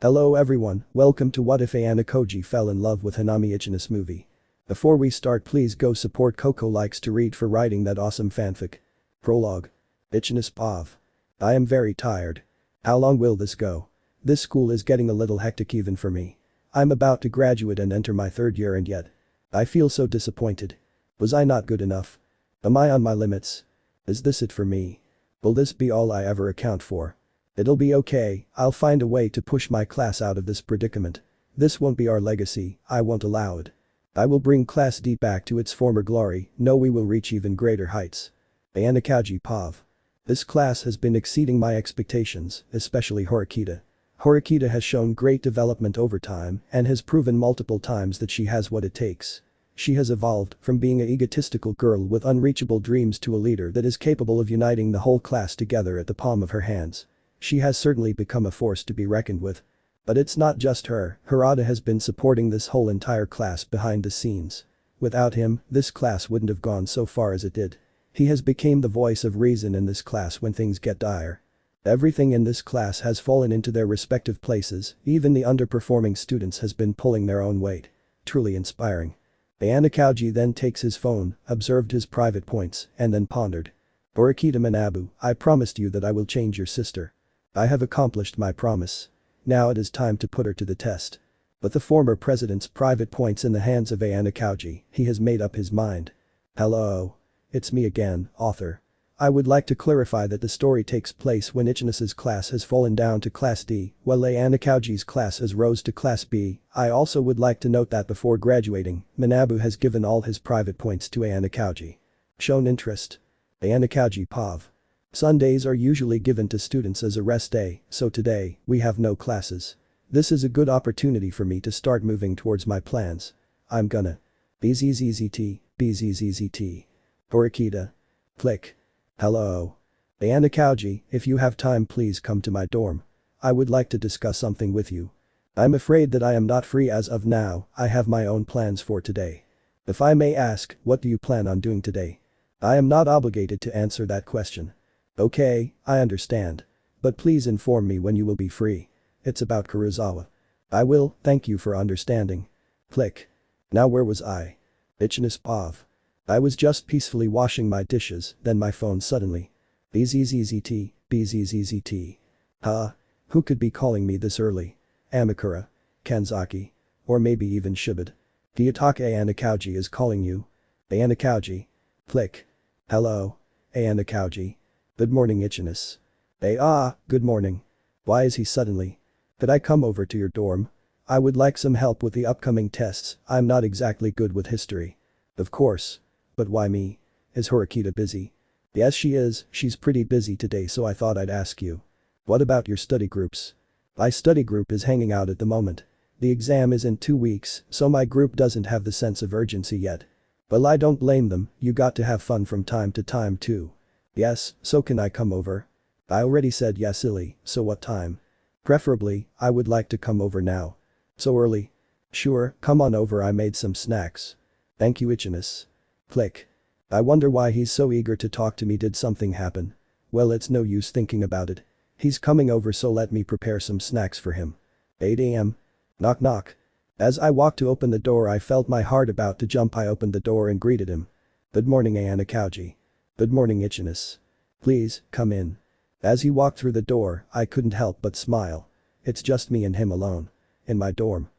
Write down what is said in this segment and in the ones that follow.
Hello everyone, welcome to What If Ayanokoji Fell in Love with Honami Ichinose movie. Before we start, please go support Coco Likes to Read for writing that awesome fanfic. Prologue. Ichinose Pav. I am very tired. How long will this go? This school is getting a little hectic even for me. I'm about to graduate and enter my third year and yet. I feel so disappointed. Was I not good enough? Am I on my limits? Is this it for me? Will this be all I ever account for? It'll be okay, I'll find a way to push my class out of this predicament. This won't be our legacy, I won't allow it. I will bring Class D back to its former glory, no we will reach even greater heights. Ayanokoji Pav. This class has been exceeding my expectations, especially Horikita. Horikita has shown great development over time and has proven multiple times that she has what it takes. She has evolved from being an egotistical girl with unreachable dreams to a leader that is capable of uniting the whole class together at the palm of her hands. She has certainly become a force to be reckoned with. But it's not just her, Harada has been supporting this whole entire class behind the scenes. Without him, this class wouldn't have gone so far as it did. He has become the voice of reason in this class when things get dire. Everything in this class has fallen into their respective places, even the underperforming students has been pulling their own weight. Truly inspiring. Ayanokoji then takes his phone, observed his private points, and then pondered. Horikita Manabu, I promised you that I will change your sister. I have accomplished my promise. Now it is time to put her to the test. But the former president's private points in the hands of Ayanokoji, he has made up his mind. Hello. It's me again, author. I would like to clarify that the story takes place when Ichinose's class has fallen down to Class D, while Ayanokoji's class has rose to Class B. I also would like to note that before graduating, Manabu has given all his private points to Ayanokoji. Shown interest. Ayanokoji Pav. Sundays are usually given to students as a rest day, so today, we have no classes. This is a good opportunity for me to start moving towards my plans. I'm gonna. BZZZT, BZZZT. Horikita. Click. Hello. Ayanokoji, if you have time please come to my dorm. I would like to discuss something with you. I'm afraid that I am not free as of now, I have my own plans for today. If I may ask, what do you plan on doing today? I am not obligated to answer that question. Okay, I understand. But please inform me when you will be free. It's about Karuizawa. I will, thank you for understanding. Click. Now where was I? Ichinose Pav. I was just peacefully washing my dishes, then my phone suddenly. BZZZT, BZZZT. Huh? Who could be calling me this early? Amakura. Kanzaki. Or maybe even Shibud. Gyataka Ayanokoji is calling you. Ayanokoji. Click. Hello. Ayanokoji. Good morning Ichinose. Good morning. Why is he suddenly? Could I come over to your dorm? I would like some help with the upcoming tests, I'm not exactly good with history. Of course. But why me? Is Horikita busy? Yes she is, she's pretty busy today so I thought I'd ask you. What about your study groups? My study group is hanging out at the moment. The exam is in 2 weeks, so my group doesn't have the sense of urgency yet. Well I don't blame them, you got to have fun from time to time too. Yes, so can I come over? I already said yes silly, so what time? Preferably, I would like to come over now. So early? Sure, come on over I made some snacks. Thank you Ichinose. Click. I wonder why he's so eager to talk to me, did something happen? Well it's no use thinking about it. He's coming over so let me prepare some snacks for him. 8 AM. Knock knock. As I walked to open the door I felt my heart about to jump. I opened the door and greeted him. Good morning Ayanokoji. Good morning Ichinose. Please, come in. As he walked through the door, I couldn't help but smile. It's just me and him alone. In my dorm.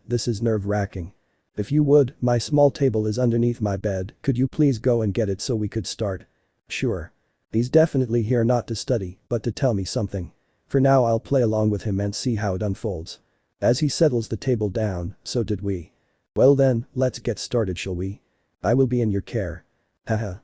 This is nerve-wracking. If you would, my small table is underneath my bed, could you please go and get it so we could start? Sure. He's definitely here not to study, but to tell me something. For now I'll play along with him and see how it unfolds. As he settles the table down, so did we. Well then, let's get started shall we? I will be in your care. Haha.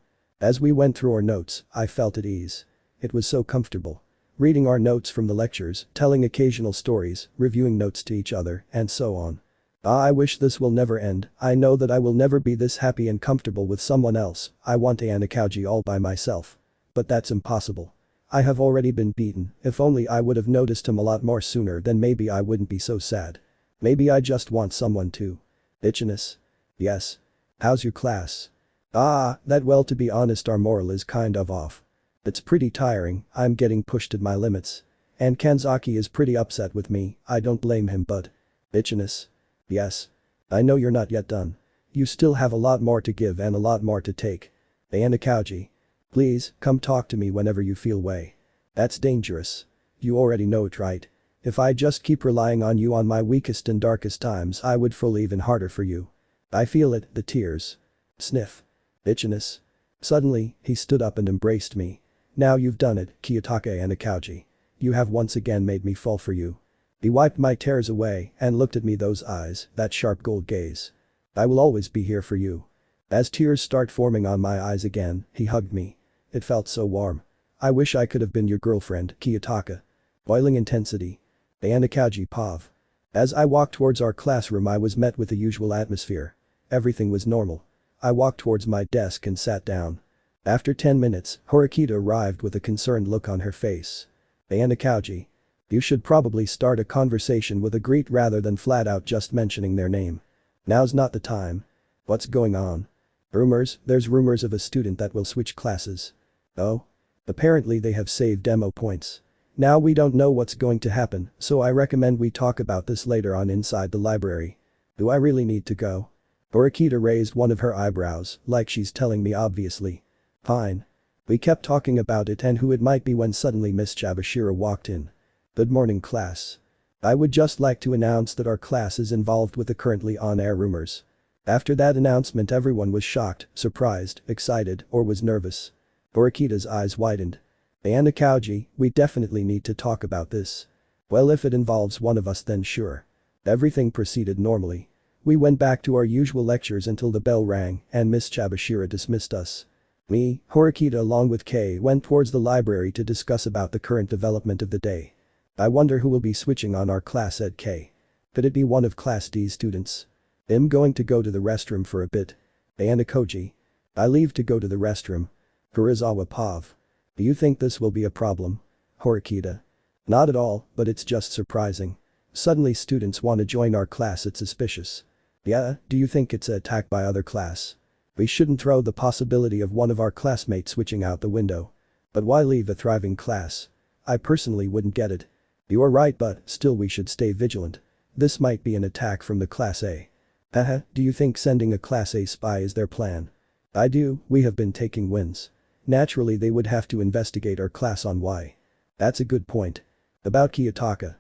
As we went through our notes, I felt at ease. It was so comfortable. Reading our notes from the lectures, telling occasional stories, reviewing notes to each other, and so on. I wish this will never end, I know that I will never be this happy and comfortable with someone else, I want Ayanokoji all by myself. But that's impossible. I have already been beaten, if only I would have noticed him a lot more sooner then maybe I wouldn't be so sad. Maybe I just want someone to. Ichinose. Yes. How's your class? Well to be honest our moral is kind of off. It's pretty tiring, I'm getting pushed at my limits. And Kanzaki is pretty upset with me, I don't blame him but… Ichinose. Yes. I know you're not yet done. You still have a lot more to give and a lot more to take. Ayanokouji. Please, come talk to me whenever you feel way. That's dangerous. You already know it, right? If I just keep relying on you on my weakest and darkest times I would fall even harder for you. I feel it, the tears. Sniff. Ichinose. Suddenly, he stood up and embraced me. Now you've done it, Kiyotaka Ayanokouji. You have once again made me fall for you. He wiped my tears away and looked at me, those eyes, that sharp gold gaze. I will always be here for you. As tears start forming on my eyes again, he hugged me. It felt so warm. I wish I could have been your girlfriend, Kiyotaka. Boiling intensity. Ayanokouji Pav. As I walked towards our classroom I was met with the usual atmosphere. Everything was normal. I walked towards my desk and sat down. After 10 minutes, Horikita arrived with a concerned look on her face. Ayanokouji. You should probably start a conversation with a greet rather than flat out just mentioning their name. Now's not the time. What's going on? Rumors, there's rumors of a student that will switch classes. Oh? Apparently they have saved demo points. Now we don't know what's going to happen, so I recommend we talk about this later on inside the library. Do I really need to go? Horikita raised one of her eyebrows, like she's telling me obviously. Fine. We kept talking about it and who it might be when suddenly Miss Chabashira walked in. Good morning, class. I would just like to announce that our class is involved with the currently on-air rumors. After that announcement everyone was shocked, surprised, excited, or was nervous. Horikita's eyes widened. Ayanokouji, we definitely need to talk about this. Well, if it involves one of us then sure. Everything proceeded normally. We went back to our usual lectures until the bell rang and Miss Chabashira dismissed us. Me, Horikita along with Kei went towards the library to discuss about the current development of the day. I wonder who will be switching on our class, said Kei. Could it be one of Class D's students? I'm going to go to the restroom for a bit. Ayanokoji. I leave to go to the restroom. Karuizawa Pav. Do you think this will be a problem? Horikita. Not at all, but it's just surprising. Suddenly students want to join our class, it's suspicious. Yeah, do you think it's an attack by other class? We shouldn't throw the possibility of one of our classmates switching out the window. But why leave a thriving class? I personally wouldn't get it. You are right, but still we should stay vigilant. This might be an attack from the Class A. Haha, do you think sending a Class A spy is their plan? I do, we have been taking wins. Naturally they would have to investigate our class on why. That's a good point. About Kiyotaka.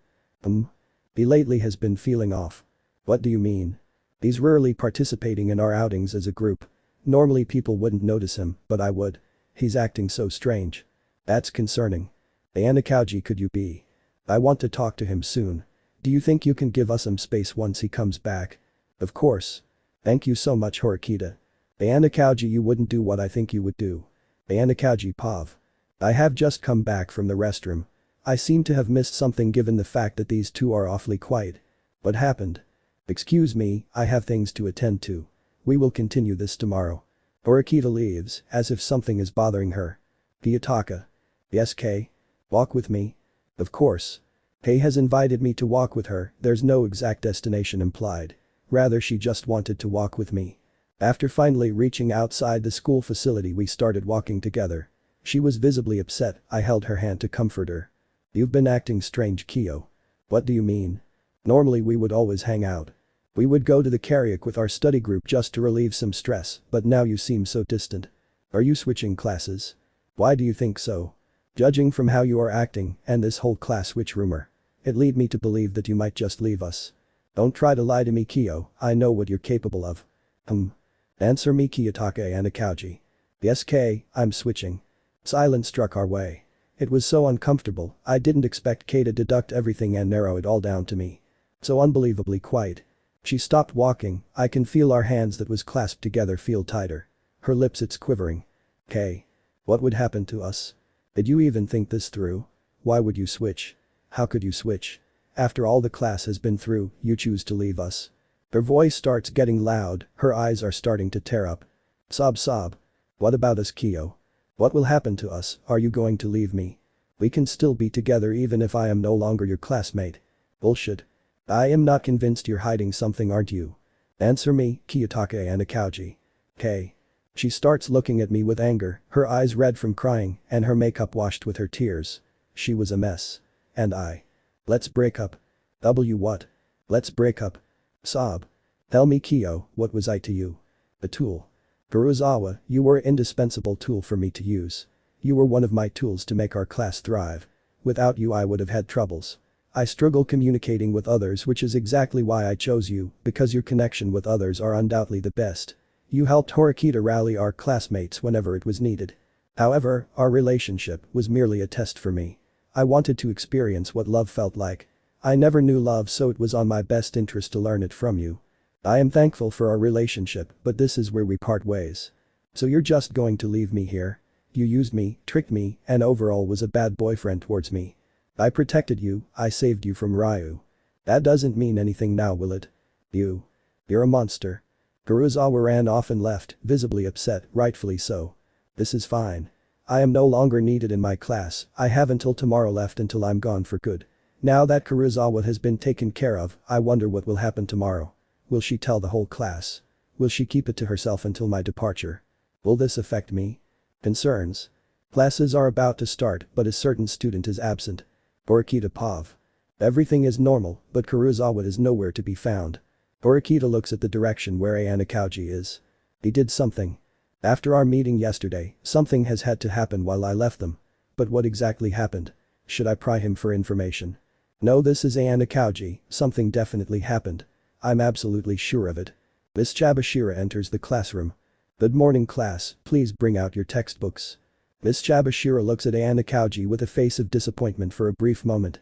He lately has been feeling off. What do you mean? He's rarely participating in our outings as a group. Normally people wouldn't notice him, but I would. He's acting so strange. That's concerning. Ayanokouji, could you be? I want to talk to him soon. Do you think you can give us some space once he comes back? Of course. Thank you so much, Horikita. Ayanokouji, you wouldn't do what I think you would do. Ayanokouji Pav. I have just come back from the restroom. I seem to have missed something given the fact that these two are awfully quiet. What happened? Excuse me, I have things to attend to. We will continue this tomorrow. Horikita leaves, as if something is bothering her. Kiyotaka. Yes, Kei? Walk with me? Of course. Kei has invited me to walk with her, there's no exact destination implied. Rather she just wanted to walk with me. After finally reaching outside the school facility we started walking together. She was visibly upset, I held her hand to comfort her. You've been acting strange, Kyo. What do you mean? Normally we would always hang out. We would go to the karaoke with our study group just to relieve some stress, but now you seem so distant. Are you switching classes? Why do you think so? Judging from how you are acting and this whole class switch rumor. It lead me to believe that you might just leave us. Don't try to lie to me, Kyo, I know what you're capable of. Answer me, Kiyotaka Ayanokouji. Yes, Kei, I'm switching. Silence struck our way. It was so uncomfortable, I didn't expect Kei to deduct everything and narrow it all down to me. So unbelievably quiet. She stopped walking, I can feel our hands that was clasped together feel tighter. Her lips, it's quivering. Kei. What would happen to us? Did you even think this through? Why would you switch? How could you switch? After all the class has been through, you choose to leave us. Her voice starts getting loud, her eyes are starting to tear up. Sob. What about us, Kyo? What will happen to us, are you going to leave me? We can still be together even if I am no longer your classmate. Bullshit. I am not convinced you're hiding something, aren't you? Answer me, Kiyotaka Ayanokouji. Kei. She starts looking at me with anger, her eyes red from crying and her makeup washed with her tears. She was a mess. And I. Let's break up. What? Let's break up. Sob. Tell me Kyo, what was I to you? A tool. Karuizawa, you were an indispensable tool for me to use. You were one of my tools to make our class thrive. Without you I would have had troubles. I struggle communicating with others, which is exactly why I chose you, because your connection with others are undoubtedly the best. You helped Horikita rally our classmates whenever it was needed. However, our relationship was merely a test for me. I wanted to experience what love felt like. I never knew love, so it was on my best interest to learn it from you. I am thankful for our relationship, but this is where we part ways. So you're just going to leave me here? You used me, tricked me, and overall was a bad boyfriend towards me. I protected you, I saved you from Ryu. That doesn't mean anything now, will it? You're a monster. Karuizawa ran off and left, visibly upset, rightfully so. This is fine. I am no longer needed in my class, I have until tomorrow left until I'm gone for good. Now that Karuizawa has been taken care of, I wonder what will happen tomorrow. Will she tell the whole class? Will she keep it to herself until my departure? Will this affect me? Concerns. Classes are about to start, but a certain student is absent. Horikita Pav. Everything is normal, but Karuizawa is nowhere to be found. Horikita looks at the direction where Ayanokouji is. He did something. After our meeting yesterday, something has had to happen while I left them. But what exactly happened? Should I pry him for information? No, this is Ayanokouji, something definitely happened. I'm absolutely sure of it. Miss Chabashira enters the classroom. Good morning class, please bring out your textbooks. Miss Chabashira looks at Ayanokouji with a face of disappointment for a brief moment.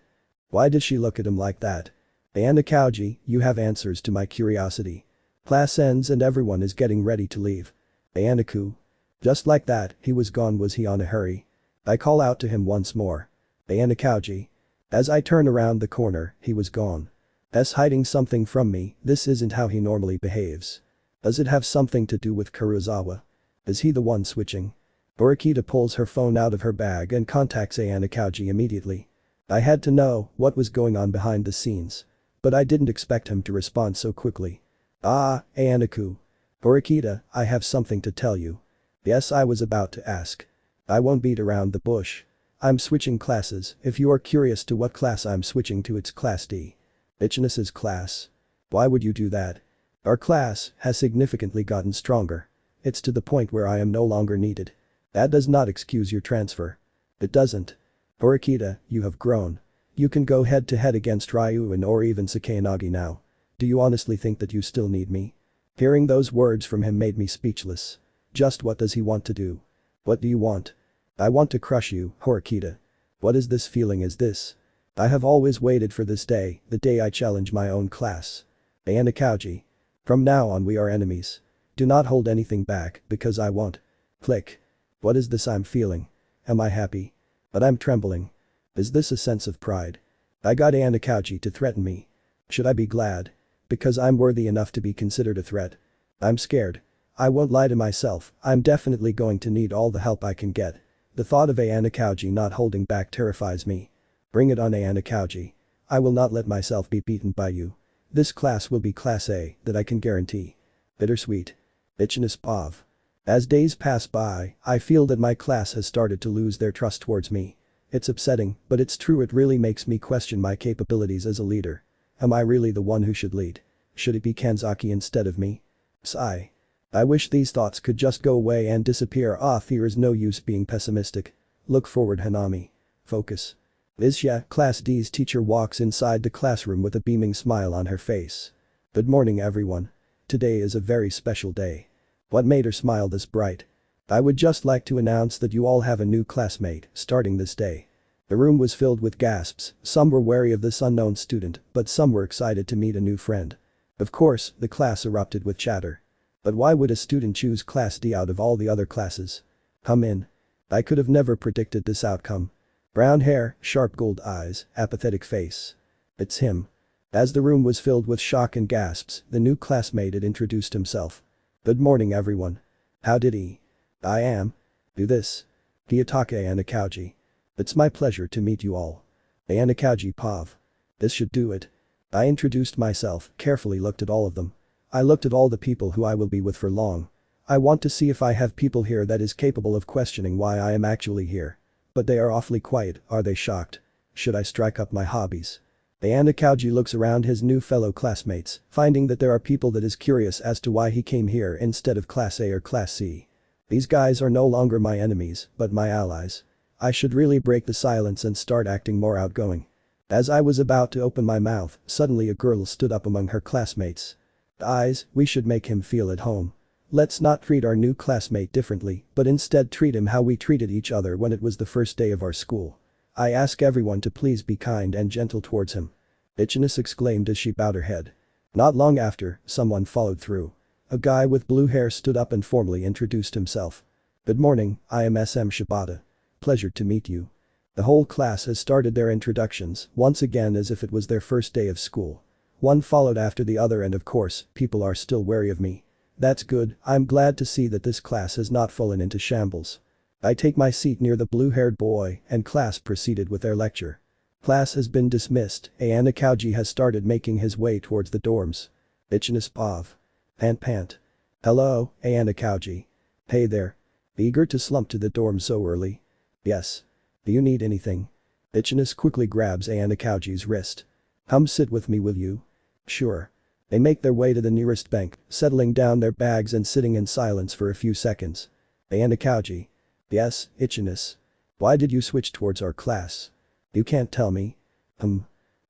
Why does she look at him like that? Ayanokouji, you have answers to my curiosity. Class ends and everyone is getting ready to leave. Ayanokou. Just like that, he was gone. Was he on a hurry? I call out to him once more. Ayanokouji. As I turn around the corner, he was gone. Hiding something from me, this isn't how he normally behaves. Does it have something to do with Karuizawa? Is he the one switching? Horikita pulls her phone out of her bag and contacts Ayanokouji immediately. I had to know what was going on behind the scenes. But I didn't expect him to respond so quickly. Ah, Ayanokou. Horikita, I have something to tell you. Yes, I was about to ask. I won't beat around the bush. I'm switching classes. If you are curious to what class I'm switching to, it's Class D. Ichinose's class. Why would you do that? Our class has significantly gotten stronger. It's to the point where I am no longer needed. That does not excuse your transfer. It doesn't. Horikita, you have grown. You can go head to head against Ryuin or even Sakayanagi now. Do you honestly think that you still need me? Hearing those words from him made me speechless. Just what does he want to do? What do you want? I want to crush you, Horikita. What is this feeling is this? I have always waited for this day, the day I challenge my own class. Ayanokouji. From now on we are enemies. Do not hold anything back, because I won't. Click. What is this I'm feeling? Am I happy? But I'm trembling. Is this a sense of pride? I got Ayanokouji to threaten me. Should I be glad? Because I'm worthy enough to be considered a threat. I'm scared. I won't lie to myself, I'm definitely going to need all the help I can get. The thought of Ayanokouji not holding back terrifies me. Bring it on, Ayanokouji. I will not let myself be beaten by you. This class will be Class A, that I can guarantee. Bittersweet. Ichinose Pav. As days pass by, I feel that my class has started to lose their trust towards me. It's upsetting, but it's true. It really makes me question my capabilities as a leader. Am I really the one who should lead? Should it be Kanzaki instead of me? Sigh. I wish these thoughts could just go away and disappear. There is no use being pessimistic. Look forward, Hanami. Focus. Isya, Class D's teacher, walks inside the classroom with a beaming smile on her face. Good morning everyone. Today is a very special day. What made her smile this bright? I would just like to announce that you all have a new classmate starting this day. The room was filled with gasps. Some were wary of this unknown student, but some were excited to meet a new friend. Of course, the class erupted with chatter. But why would a student choose Class D out of all the other classes? Come in. I could have never predicted this outcome. Brown hair, sharp gold eyes, apathetic face. It's him. As the room was filled with shock and gasps, the new classmate had introduced himself. Good morning everyone. How did he? I am. Do this. Kiyotaka Ayanokouji. It's my pleasure to meet you all. Ayanokouji Pav. This should do it. I introduced myself, carefully looked at all of them. I looked at all the people who I will be with for long. I want to see if I have people here that is capable of questioning why I am actually here. But they are awfully quiet. Are they shocked? Should I strike up my hobbies? Ayanokouji looks around his new fellow classmates, finding that there are people that is curious as to why he came here instead of Class A or Class C. These guys are no longer my enemies, but my allies. I should really break the silence and start acting more outgoing. As I was about to open my mouth, suddenly a girl stood up among her classmates. Guys, we should make him feel at home. Let's not treat our new classmate differently, but instead treat him how we treated each other when it was the first day of our school. I ask everyone to please be kind and gentle towards him. Ichinose exclaimed as she bowed her head. Not long after, someone followed through. A guy with blue hair stood up and formally introduced himself. Good morning, I am SM Shibata. Pleasure to meet you. The whole class has started their introductions, once again as if it was their first day of school. One followed after the other and of course, people are still wary of me. That's good, I'm glad to see that this class has not fallen into shambles. I take my seat near the blue-haired boy and class proceeded with their lecture. Class has been dismissed, Ayanokouji has started making his way towards the dorms. Ichinose pav. Pant. Hello, Ayanokouji. Hey there. Eager to slump to the dorm so early? Yes. Do you need anything? Ichinose quickly grabs Ayanokouji's wrist. Come sit with me will you? Sure. They make their way to the nearest bank, settling down their bags and sitting in silence for a few seconds. Ayanokouji. Yes, Ichinose. Why did you switch towards our class? You can't tell me.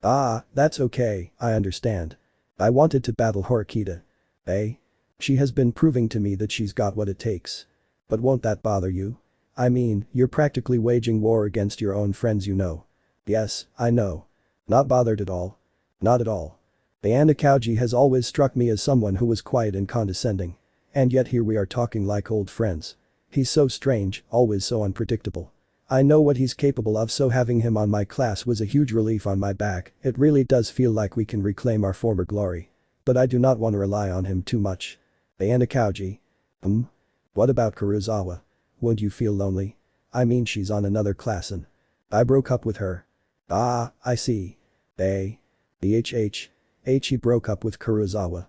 Ah, that's okay, I understand. I wanted to battle Horikita. Eh? She has been proving to me that she's got what it takes. But won't that bother you? I mean, you're practically waging war against your own friends you know. Yes, I know. Not bothered at all. Not at all. Ayanokouji has always struck me as someone who was quiet and condescending. And yet here we are talking like old friends. He's so strange, always so unpredictable. I know what he's capable of so having him on my class was a huge relief on my back, it really does feel like we can reclaim our former glory. But I do not want to rely on him too much. Ayanokouji. What about Karuizawa? Won't you feel lonely? I mean she's on another class and I broke up with her. Ah, I see. He broke up with Karuizawa.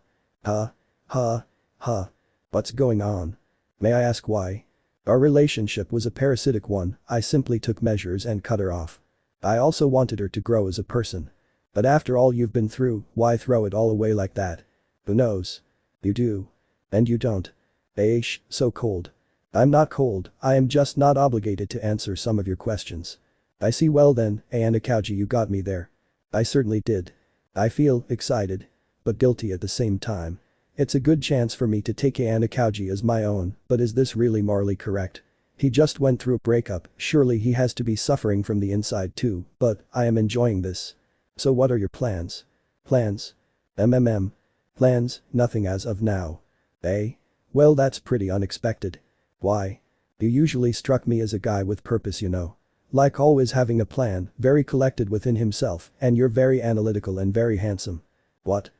What's going on? May I ask why? Our relationship was a parasitic one, I simply took measures and cut her off. I also wanted her to grow as a person. But after all you've been through, why throw it all away like that? Who knows? You do. And you don't. So cold. I'm not cold, I am just not obligated to answer some of your questions. I see well then, Ayanokouji you got me there. I certainly did. I feel excited. But guilty at the same time. It's a good chance for me to take Ayanokouji as my own, but is this really morally correct? He just went through a breakup, surely he has to be suffering from the inside too, but I am enjoying this. So what are your plans? Plans? Plans, nothing as of now. Well that's pretty unexpected. Why? You usually struck me as a guy with purpose you know. Like always having a plan, very collected within himself, and you're very analytical and very handsome. What?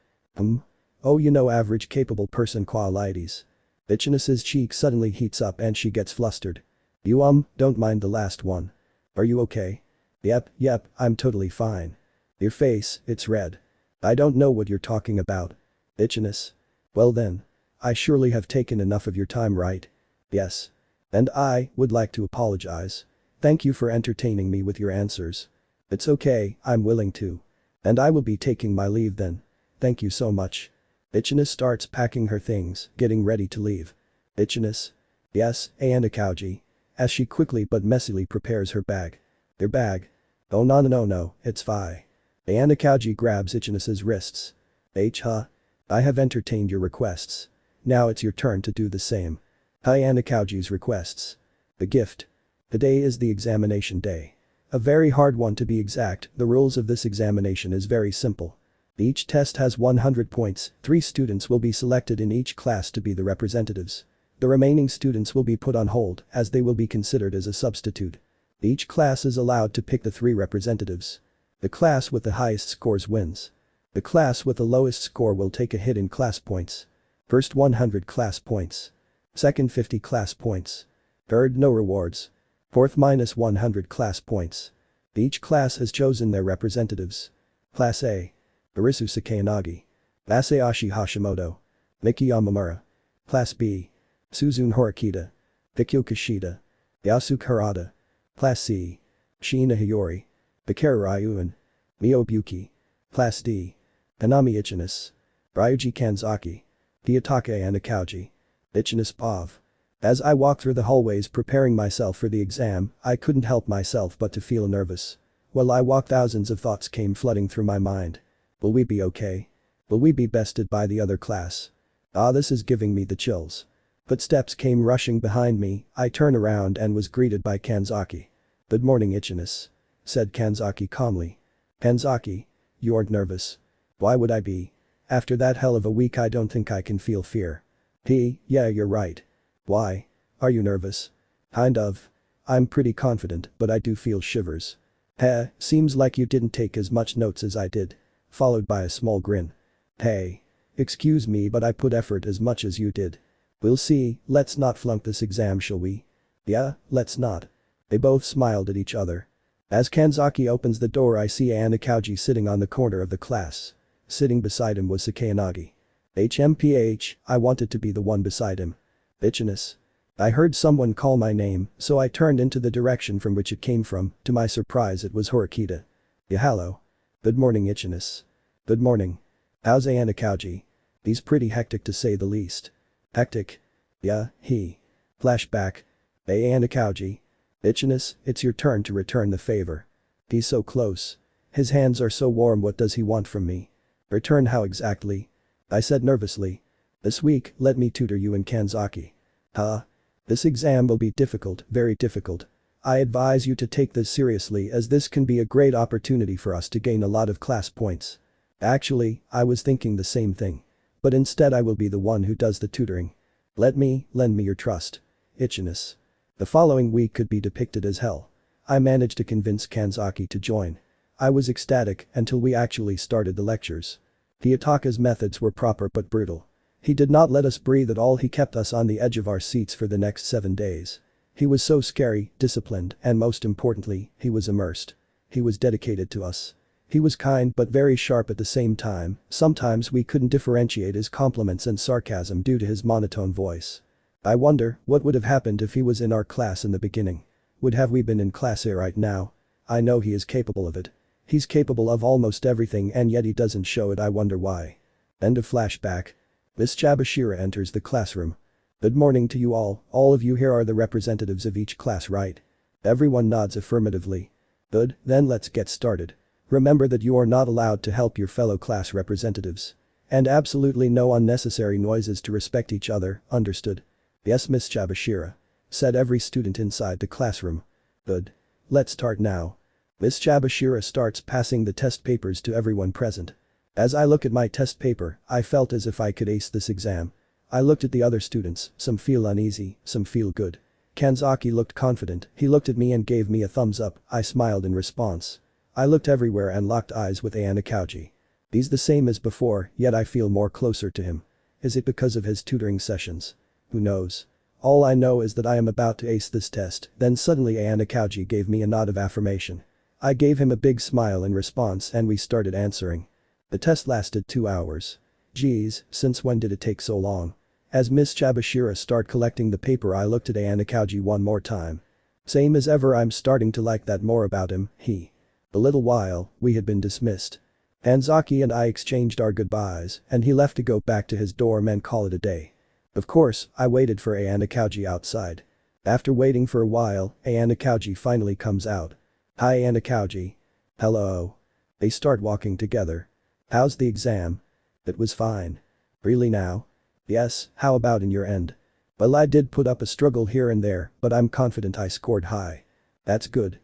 Oh you know average capable person qualities. Ichinose's cheek suddenly heats up and she gets flustered. You don't mind the last one. Are you okay? Yep, I'm totally fine. Your face, it's red. I don't know what you're talking about. Ichinose. Well then. I surely have taken enough of your time right? Yes. And I would like to apologize. Thank you for entertaining me with your answers. It's okay, I'm willing to. And I will be taking my leave then. Thank you so much. Ichinose starts packing her things, getting ready to leave. Ichinose. Yes, Ayanokouji. As she quickly but messily prepares her bag. Your bag? Oh no, it's fine. Ayanokouji grabs Ichinose's wrists. I have entertained your requests. Now it's your turn to do the same. Ayanokouji's requests. The gift. Today is the examination day. A very hard one to be exact, the rules of this examination is very simple. Each test has 100 points, 3 students will be selected in each class to be the representatives. The remaining students will be put on hold as they will be considered as a substitute. Each class is allowed to pick the 3 representatives. The class with the highest scores wins. The class with the lowest score will take a hit in class points. First 100 class points. Second 50 class points. Third no rewards. Fourth minus 100 class points. Each class has chosen their representatives. Class A. Arisu Sakayanagi. Masayoshi Hashimoto. Miki Yamamura. Class B. Suzune Horikita. Vikyo Kishida. Yasuke Harada. Class C. Shiina Hiyori. Bakaru Ryuan. Miyobuki. Class D. Honami Ichinose. Ryuji Kanzaki. Hiyotaka Ayanokouji. Ichinose Pav. As I walked through the hallways preparing myself for the exam, I couldn't help myself but to feel nervous. While I walked, thousands of thoughts came flooding through my mind. Will we be okay? Will we be bested by the other class? This is giving me the chills. Footsteps came rushing behind me. I turned around and was greeted by Kanzaki. "Good morning, Ichinose," said Kanzaki calmly. "Kanzaki, you aren't nervous." "Why would I be? After that hell of a week I don't think I can feel fear." "Yeah, you're right. Why? Are you nervous?" "Kind of. I'm pretty confident, but I do feel shivers." Seems like you didn't take as much notes as I did." Followed by a small grin. "Hey. Excuse me, but I put effort as much as you did." "We'll see, let's not flunk this exam, shall we?" "Yeah, let's not." They both smiled at each other. As Kanzaki opens the door, I see Ayanokouji sitting on the corner of the class. Sitting beside him was Sakayanagi. HMPH, I wanted to be the one beside him. "Ichinose." I heard someone call my name, so I turned into the direction from which it came from. To my surprise, it was Horikita. "Yeah, hello." "Good morning, Ichinose." "Good morning. How's Ayanokouji?" "He's pretty hectic to say the least." "Hectic?" "Yeah, he." Flashback. Ayanokouji. "Ichinose, it's your turn to return the favor." "He's so close. His hands are so warm, what does he want from me?" "Return how exactly?" I said nervously. "This week, let me tutor you and Kanzaki." "Huh? This exam will be difficult, very difficult. I advise you to take this seriously, as this can be a great opportunity for us to gain a lot of class points." "Actually, I was thinking the same thing. But instead I will be the one who does the tutoring. Lend me your trust. Ichinose." The following week could be depicted as hell. I managed to convince Kanzaki to join. I was ecstatic until we actually started the lectures. Hiyotaka's methods were proper but brutal. He did not let us breathe at all. He kept us on the edge of our seats for the next 7 days. He was so scary, disciplined, and most importantly, he was immersed. He was dedicated to us. He was kind but very sharp at the same time. Sometimes we couldn't differentiate his compliments and sarcasm due to his monotone voice. I wonder what would have happened if he was in our class in the beginning. Would have we been in class A right now? I know he is capable of it. He's capable of almost everything, and yet he doesn't show it. I wonder why. End of flashback. Miss Chabashira enters the classroom. "Good morning to you all of you here are the representatives of each class, right?" Everyone nods affirmatively. "Good, then let's get started. Remember that you are not allowed to help your fellow class representatives. And absolutely no unnecessary noises to respect each other, understood?" "Yes, Miss Chabashira," said every student inside the classroom. "Good. Let's start now." Miss Chabashira starts passing the test papers to everyone present. As I look at my test paper, I felt as if I could ace this exam. I looked at the other students, some feel uneasy, some feel good. Kanzaki looked confident. He looked at me and gave me a thumbs up. I smiled in response. I looked everywhere and locked eyes with Ayanokouji. He's the same as before, yet I feel more closer to him. Is it because of his tutoring sessions? Who knows? All I know is that I am about to ace this test. Then suddenly Ayanokouji gave me a nod of affirmation. I gave him a big smile in response and we started answering. The test lasted 2 hours. Geez, since when did it take so long? As Miss Chabashira started collecting the paper, I looked at Ayanokouji one more time. Same as ever, I'm starting to like that more about him. A little while, we had been dismissed. Kanzaki and I exchanged our goodbyes and he left to go back to his dorm and call it a day. Of course, I waited for Ayanokouji outside. After waiting for a while, Ayanokouji finally comes out. "Hi Ayanokouji." "Hello." They start walking together. "How's the exam?" "It was fine." "Really now?" "Yes, how about in your end?" "Well, I did put up a struggle here and there, but I'm confident I scored high." "That's good."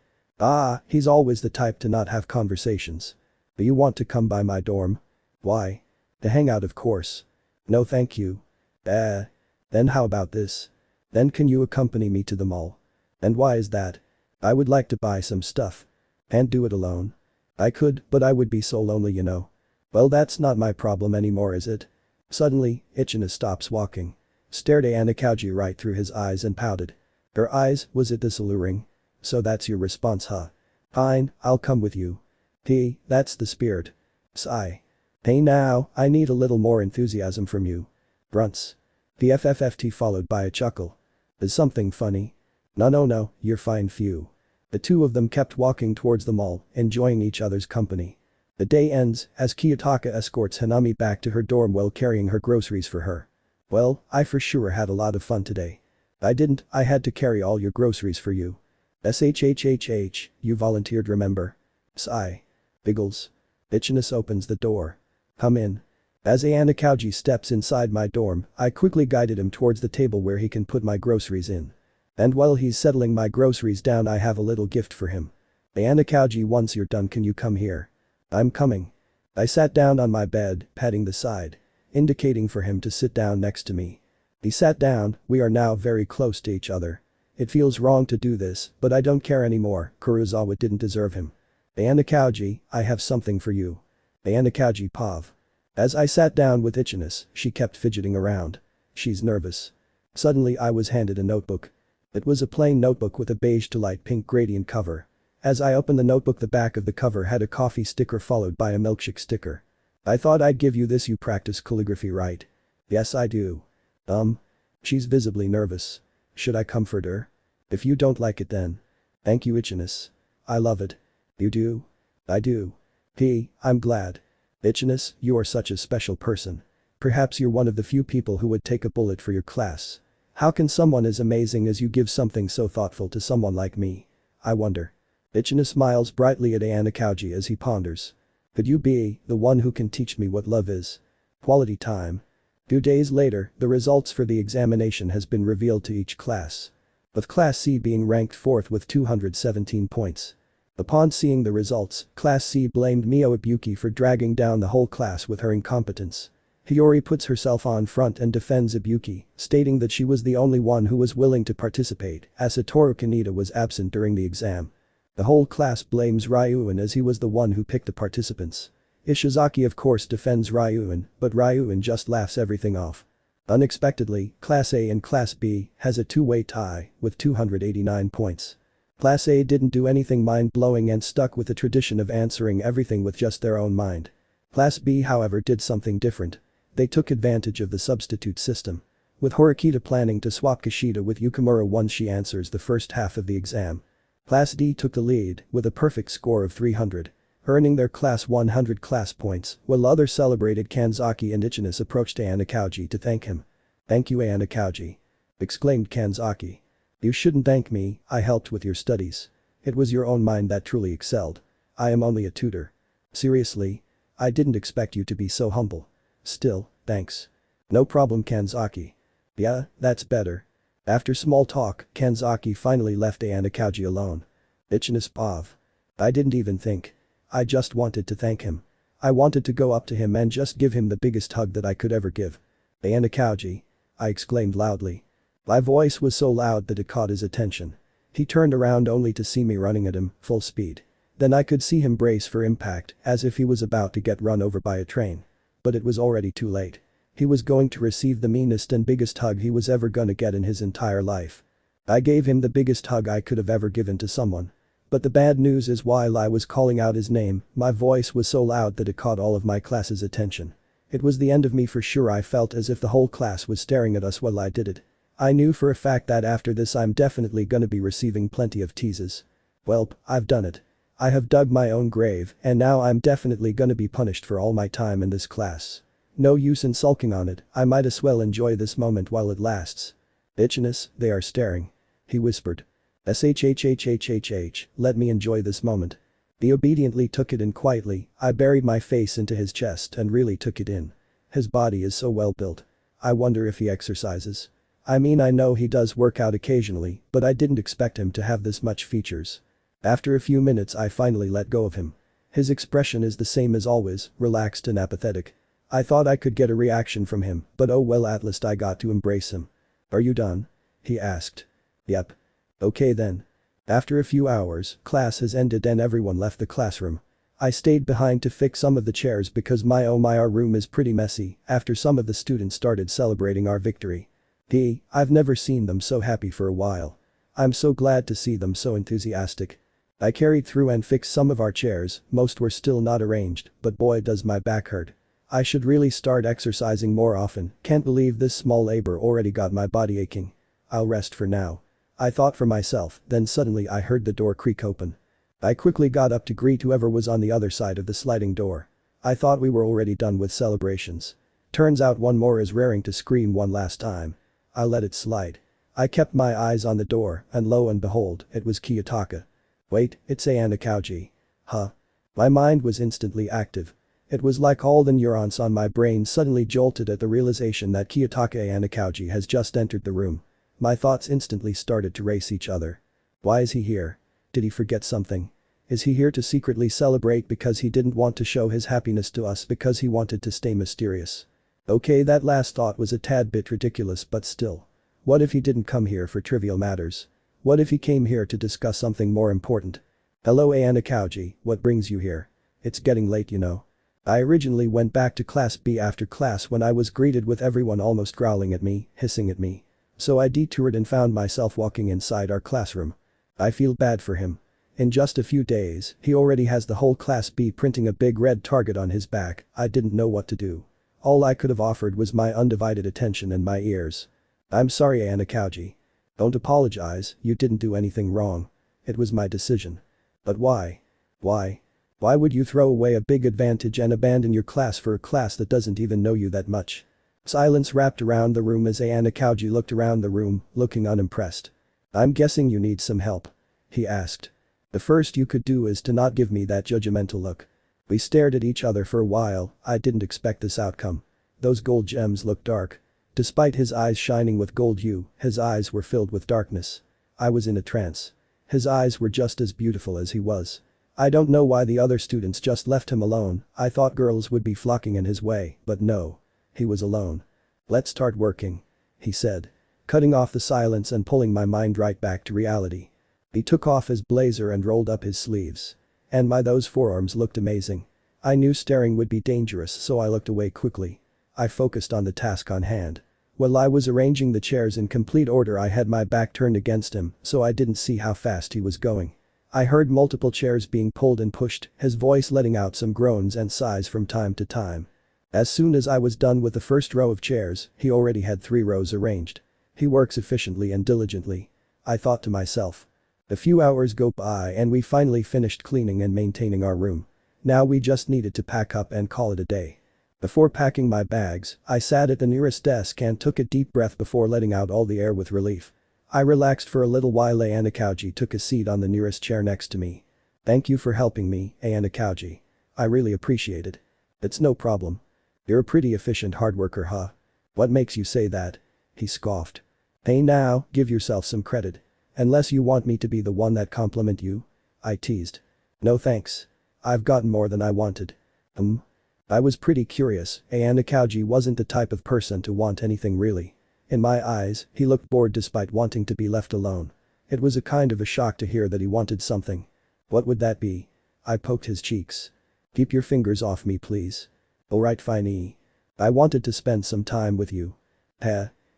He's always the type to not have conversations. "Do you want to come by my dorm?" "Why?" "To hang out, of course." "No thank you." Then how about this? Then can you accompany me to the mall?" "And why is that?" "I would like to buy some stuff." "And do it alone?" "I could, but I would be so lonely, you know." "Well, that's not my problem anymore, is it?" Suddenly, Ichinose stops walking. Stared Ayanokouji right through his eyes and pouted. Her eyes, was it this alluring? "So that's your response, huh? Fine, I'll come with you." That's the spirit." Sigh. "Hey now, I need a little more enthusiasm from you." Grunts. The FFFT followed by a chuckle. "Is something funny?" No, you're fine, phew." The two of them kept walking towards the mall, enjoying each other's company. The day ends as Kiyotaka escorts Honami back to her dorm while carrying her groceries for her. "Well, I for sure had a lot of fun today." I had to carry all your groceries for you." "SHHHH, you volunteered, remember?" Sigh. Biggles. Ichinose opens the door. "Come in." As Ayanokouji steps inside my dorm, I quickly guided him towards the table where he can put my groceries in. And while he's settling my groceries down, I have a little gift for him. "Ayanokouji, once you're done, can you come here?" "I'm coming." I sat down on my bed, patting the side, indicating for him to sit down next to me. He sat down. We are now very close to each other. It feels wrong to do this, but I don't care anymore. Karuizawa didn't deserve him. "Ayanokouji, I have something for you." "Ayanokouji Pav." As I sat down with Ichinose, she kept fidgeting around. She's nervous. Suddenly I was handed a notebook. It was a plain notebook with a beige to light pink gradient cover. As I opened the notebook, the back of the cover had a coffee sticker followed by a milkshake sticker. "I thought I'd give you this. You practice calligraphy, right?" "Yes, I do." She's visibly nervous. Should I comfort her? "If you don't like it then." "Thank you, Ichinose. I love it." "You do?" "I do." I'm glad." "Ichinose, you are such a special person. Perhaps you're one of the few people who would take a bullet for your class. How can someone as amazing as you give something so thoughtful to someone like me? I wonder." Ichinose smiles brightly at Ayanokouji as he ponders. "Could you be the one who can teach me what love is?" Quality time. 2 days later, the results for the examination has been revealed to each class. With Class C being ranked 4th with 217 points. Upon seeing the results, Class C blamed Mio Ibuki for dragging down the whole class with her incompetence. Hiyori puts herself on front and defends Ibuki, stating that she was the only one who was willing to participate, as Satoru Kaneda was absent during the exam. The whole class blames Ryuin as he was the one who picked the participants. Ishizaki of course defends Ryuin, but Ryuin just laughs everything off. Unexpectedly, Class A and Class B has a two-way tie with 289 points. Class A didn't do anything mind-blowing and stuck with the tradition of answering everything with just their own mind. Class B, however, did something different. They took advantage of the substitute system. With Horikita planning to swap Kishida with Yukimura once she answers the first half of the exam. Class D took the lead with a perfect score of 300, earning their Class 100 class points, while others celebrated. Kanzaki and Ichinose approached Ayanokouji to thank him. "Thank you, Ayanokouji," exclaimed Kanzaki. "You shouldn't thank me, I helped with your studies. It was your own mind that truly excelled. I am only a tutor." "Seriously? I didn't expect you to be so humble." "Still, thanks." "No problem, Kanzaki." "Yeah, that's better." After small talk, Kanzaki finally left Ayanokouji alone. "Ichinose Pav. I didn't even think. I just wanted to thank him. I wanted to go up to him and just give him the biggest hug that I could ever give." "Ayanokouji," I exclaimed loudly. My voice was so loud that it caught his attention. He turned around only to see me running at him, full speed. Then I could see him brace for impact, as if he was about to get run over by a train. But it was already too late. He was going to receive the meanest and biggest hug he was ever gonna get in his entire life. I gave him the biggest hug I could have ever given to someone. But the bad news is, while I was calling out his name, my voice was so loud that it caught all of my class's attention. It was the end of me for sure. I felt as if the whole class was staring at us while I did it. I knew for a fact that after this I'm definitely gonna be receiving plenty of teases. Welp, I've done it. I have dug my own grave, and now I'm definitely gonna be punished for all my time in this class. No use in sulking on it, I might as well enjoy this moment while it lasts. "Ichinose, they are staring," he whispered. "SHHHHHH, let me enjoy this moment." He obediently took it in quietly. I buried my face into his chest and really took it in. His body is so well built. I wonder if he exercises. I mean, I know he does work out occasionally, but I didn't expect him to have this much features. After a few minutes I finally let go of him. His expression is the same as always, relaxed and apathetic. I thought I could get a reaction from him, but oh well, at least I got to embrace him. "Are you done?" he asked. "Yep." "Okay then." After a few hours, class has ended and everyone left the classroom. I stayed behind to fix some of the chairs because our room is pretty messy after some of the students started celebrating our victory. I've never seen them so happy for a while. I'm so glad to see them so enthusiastic. I carried through and fixed some of our chairs, most were still not arranged, but boy does my back hurt. I should really start exercising more often, can't believe this small labor already got my body aching. I'll rest for now. I thought for myself, then suddenly I heard the door creak open. I quickly got up to greet whoever was on the other side of the sliding door. I thought we were already done with celebrations. Turns out one more is raring to scream one last time. I let it slide. I kept my eyes on the door, and lo and behold, it was Kiyotaka. Wait, it's Ayanokouji. Huh? My mind was instantly active. It was like all the neurons on my brain suddenly jolted at the realization that Kiyotaka Ayanokouji has just entered the room. My thoughts instantly started to race each other. Why is he here? Did he forget something? Is he here to secretly celebrate because he didn't want to show his happiness to us because he wanted to stay mysterious? Okay, that last thought was a tad bit ridiculous, but still. What if he didn't come here for trivial matters? What if he came here to discuss something more important? Hello Ayanokouji, what brings you here? It's getting late, you know. I originally went back to class B after class when I was greeted with everyone almost growling at me, hissing at me. So I detoured and found myself walking inside our classroom. I feel bad for him. In just a few days, he already has the whole class B printing a big red target on his back. I didn't know what to do. All I could have offered was my undivided attention and my ears. I'm sorry Ayanokouji. Don't apologize, you didn't do anything wrong. It was my decision. But why? Why? Why would you throw away a big advantage and abandon your class for a class that doesn't even know you that much? Silence wrapped around the room as Ayanokouji looked around the room, looking unimpressed. I'm guessing you need some help? He asked. The first you could do is to not give me that judgmental look. We stared at each other for a while. I didn't expect this outcome. Those gold gems looked dark. Despite his eyes shining with gold hue, his eyes were filled with darkness. I was in a trance. His eyes were just as beautiful as he was. I don't know why the other students just left him alone. I thought girls would be flocking in his way, but no. He was alone. Let's start working. He said. Cutting off the silence and pulling my mind right back to reality. He took off his blazer and rolled up his sleeves. And those forearms looked amazing. I knew staring would be dangerous, so I looked away quickly. I focused on the task on hand. While I was arranging the chairs in complete order, I had my back turned against him, so I didn't see how fast he was going. I heard multiple chairs being pulled and pushed, his voice letting out some groans and sighs from time to time. As soon as I was done with the first row of chairs, he already had 3 rows arranged. He works efficiently and diligently. I thought to myself. A few hours go by and we finally finished cleaning and maintaining our room. Now we just needed to pack up and call it a day. Before packing my bags, I sat at the nearest desk and took a deep breath before letting out all the air with relief. I relaxed for a little while. Ayanokouji took a seat on the nearest chair next to me. Thank you for helping me, Ayanokouji. I really appreciate it. It's no problem. You're a pretty efficient hard worker, huh? What makes you say that? He scoffed. Hey now, give yourself some credit. Unless you want me to be the one that compliment you? I teased. No thanks. I've gotten more than I wanted. I was pretty curious. Ayanokouji wasn't the type of person to want anything really. In my eyes, he looked bored despite wanting to be left alone. It was a kind of a shock to hear that he wanted something. What would that be? I poked his cheeks. Keep your fingers off me please. Alright fine. I wanted to spend some time with you.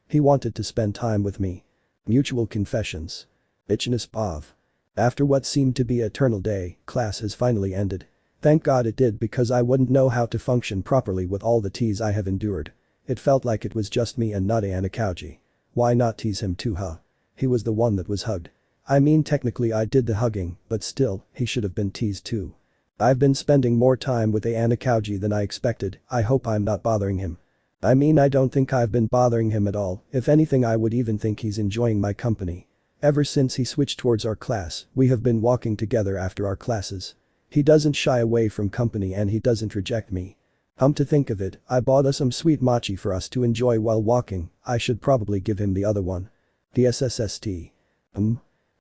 He wanted to spend time with me. Mutual confessions. Ichinose Pav. After what seemed to be an eternal day, class has finally ended. Thank God it did, because I wouldn't know how to function properly with all the tease I have endured. It felt like it was just me and not Ayanokouji. Why not tease him too, huh? He was the one that was hugged. I mean technically I did the hugging, but still, he should have been teased too. I've been spending more time with Ayanokouji than I expected. I hope I'm not bothering him. I mean, I don't think I've been bothering him at all. If anything, I would even think he's enjoying my company. Ever since he switched towards our class, we have been walking together after our classes. He doesn't shy away from company and he doesn't reject me. To think of it, I bought us some sweet mochi for us to enjoy while walking. I should probably give him the other one. DSSST.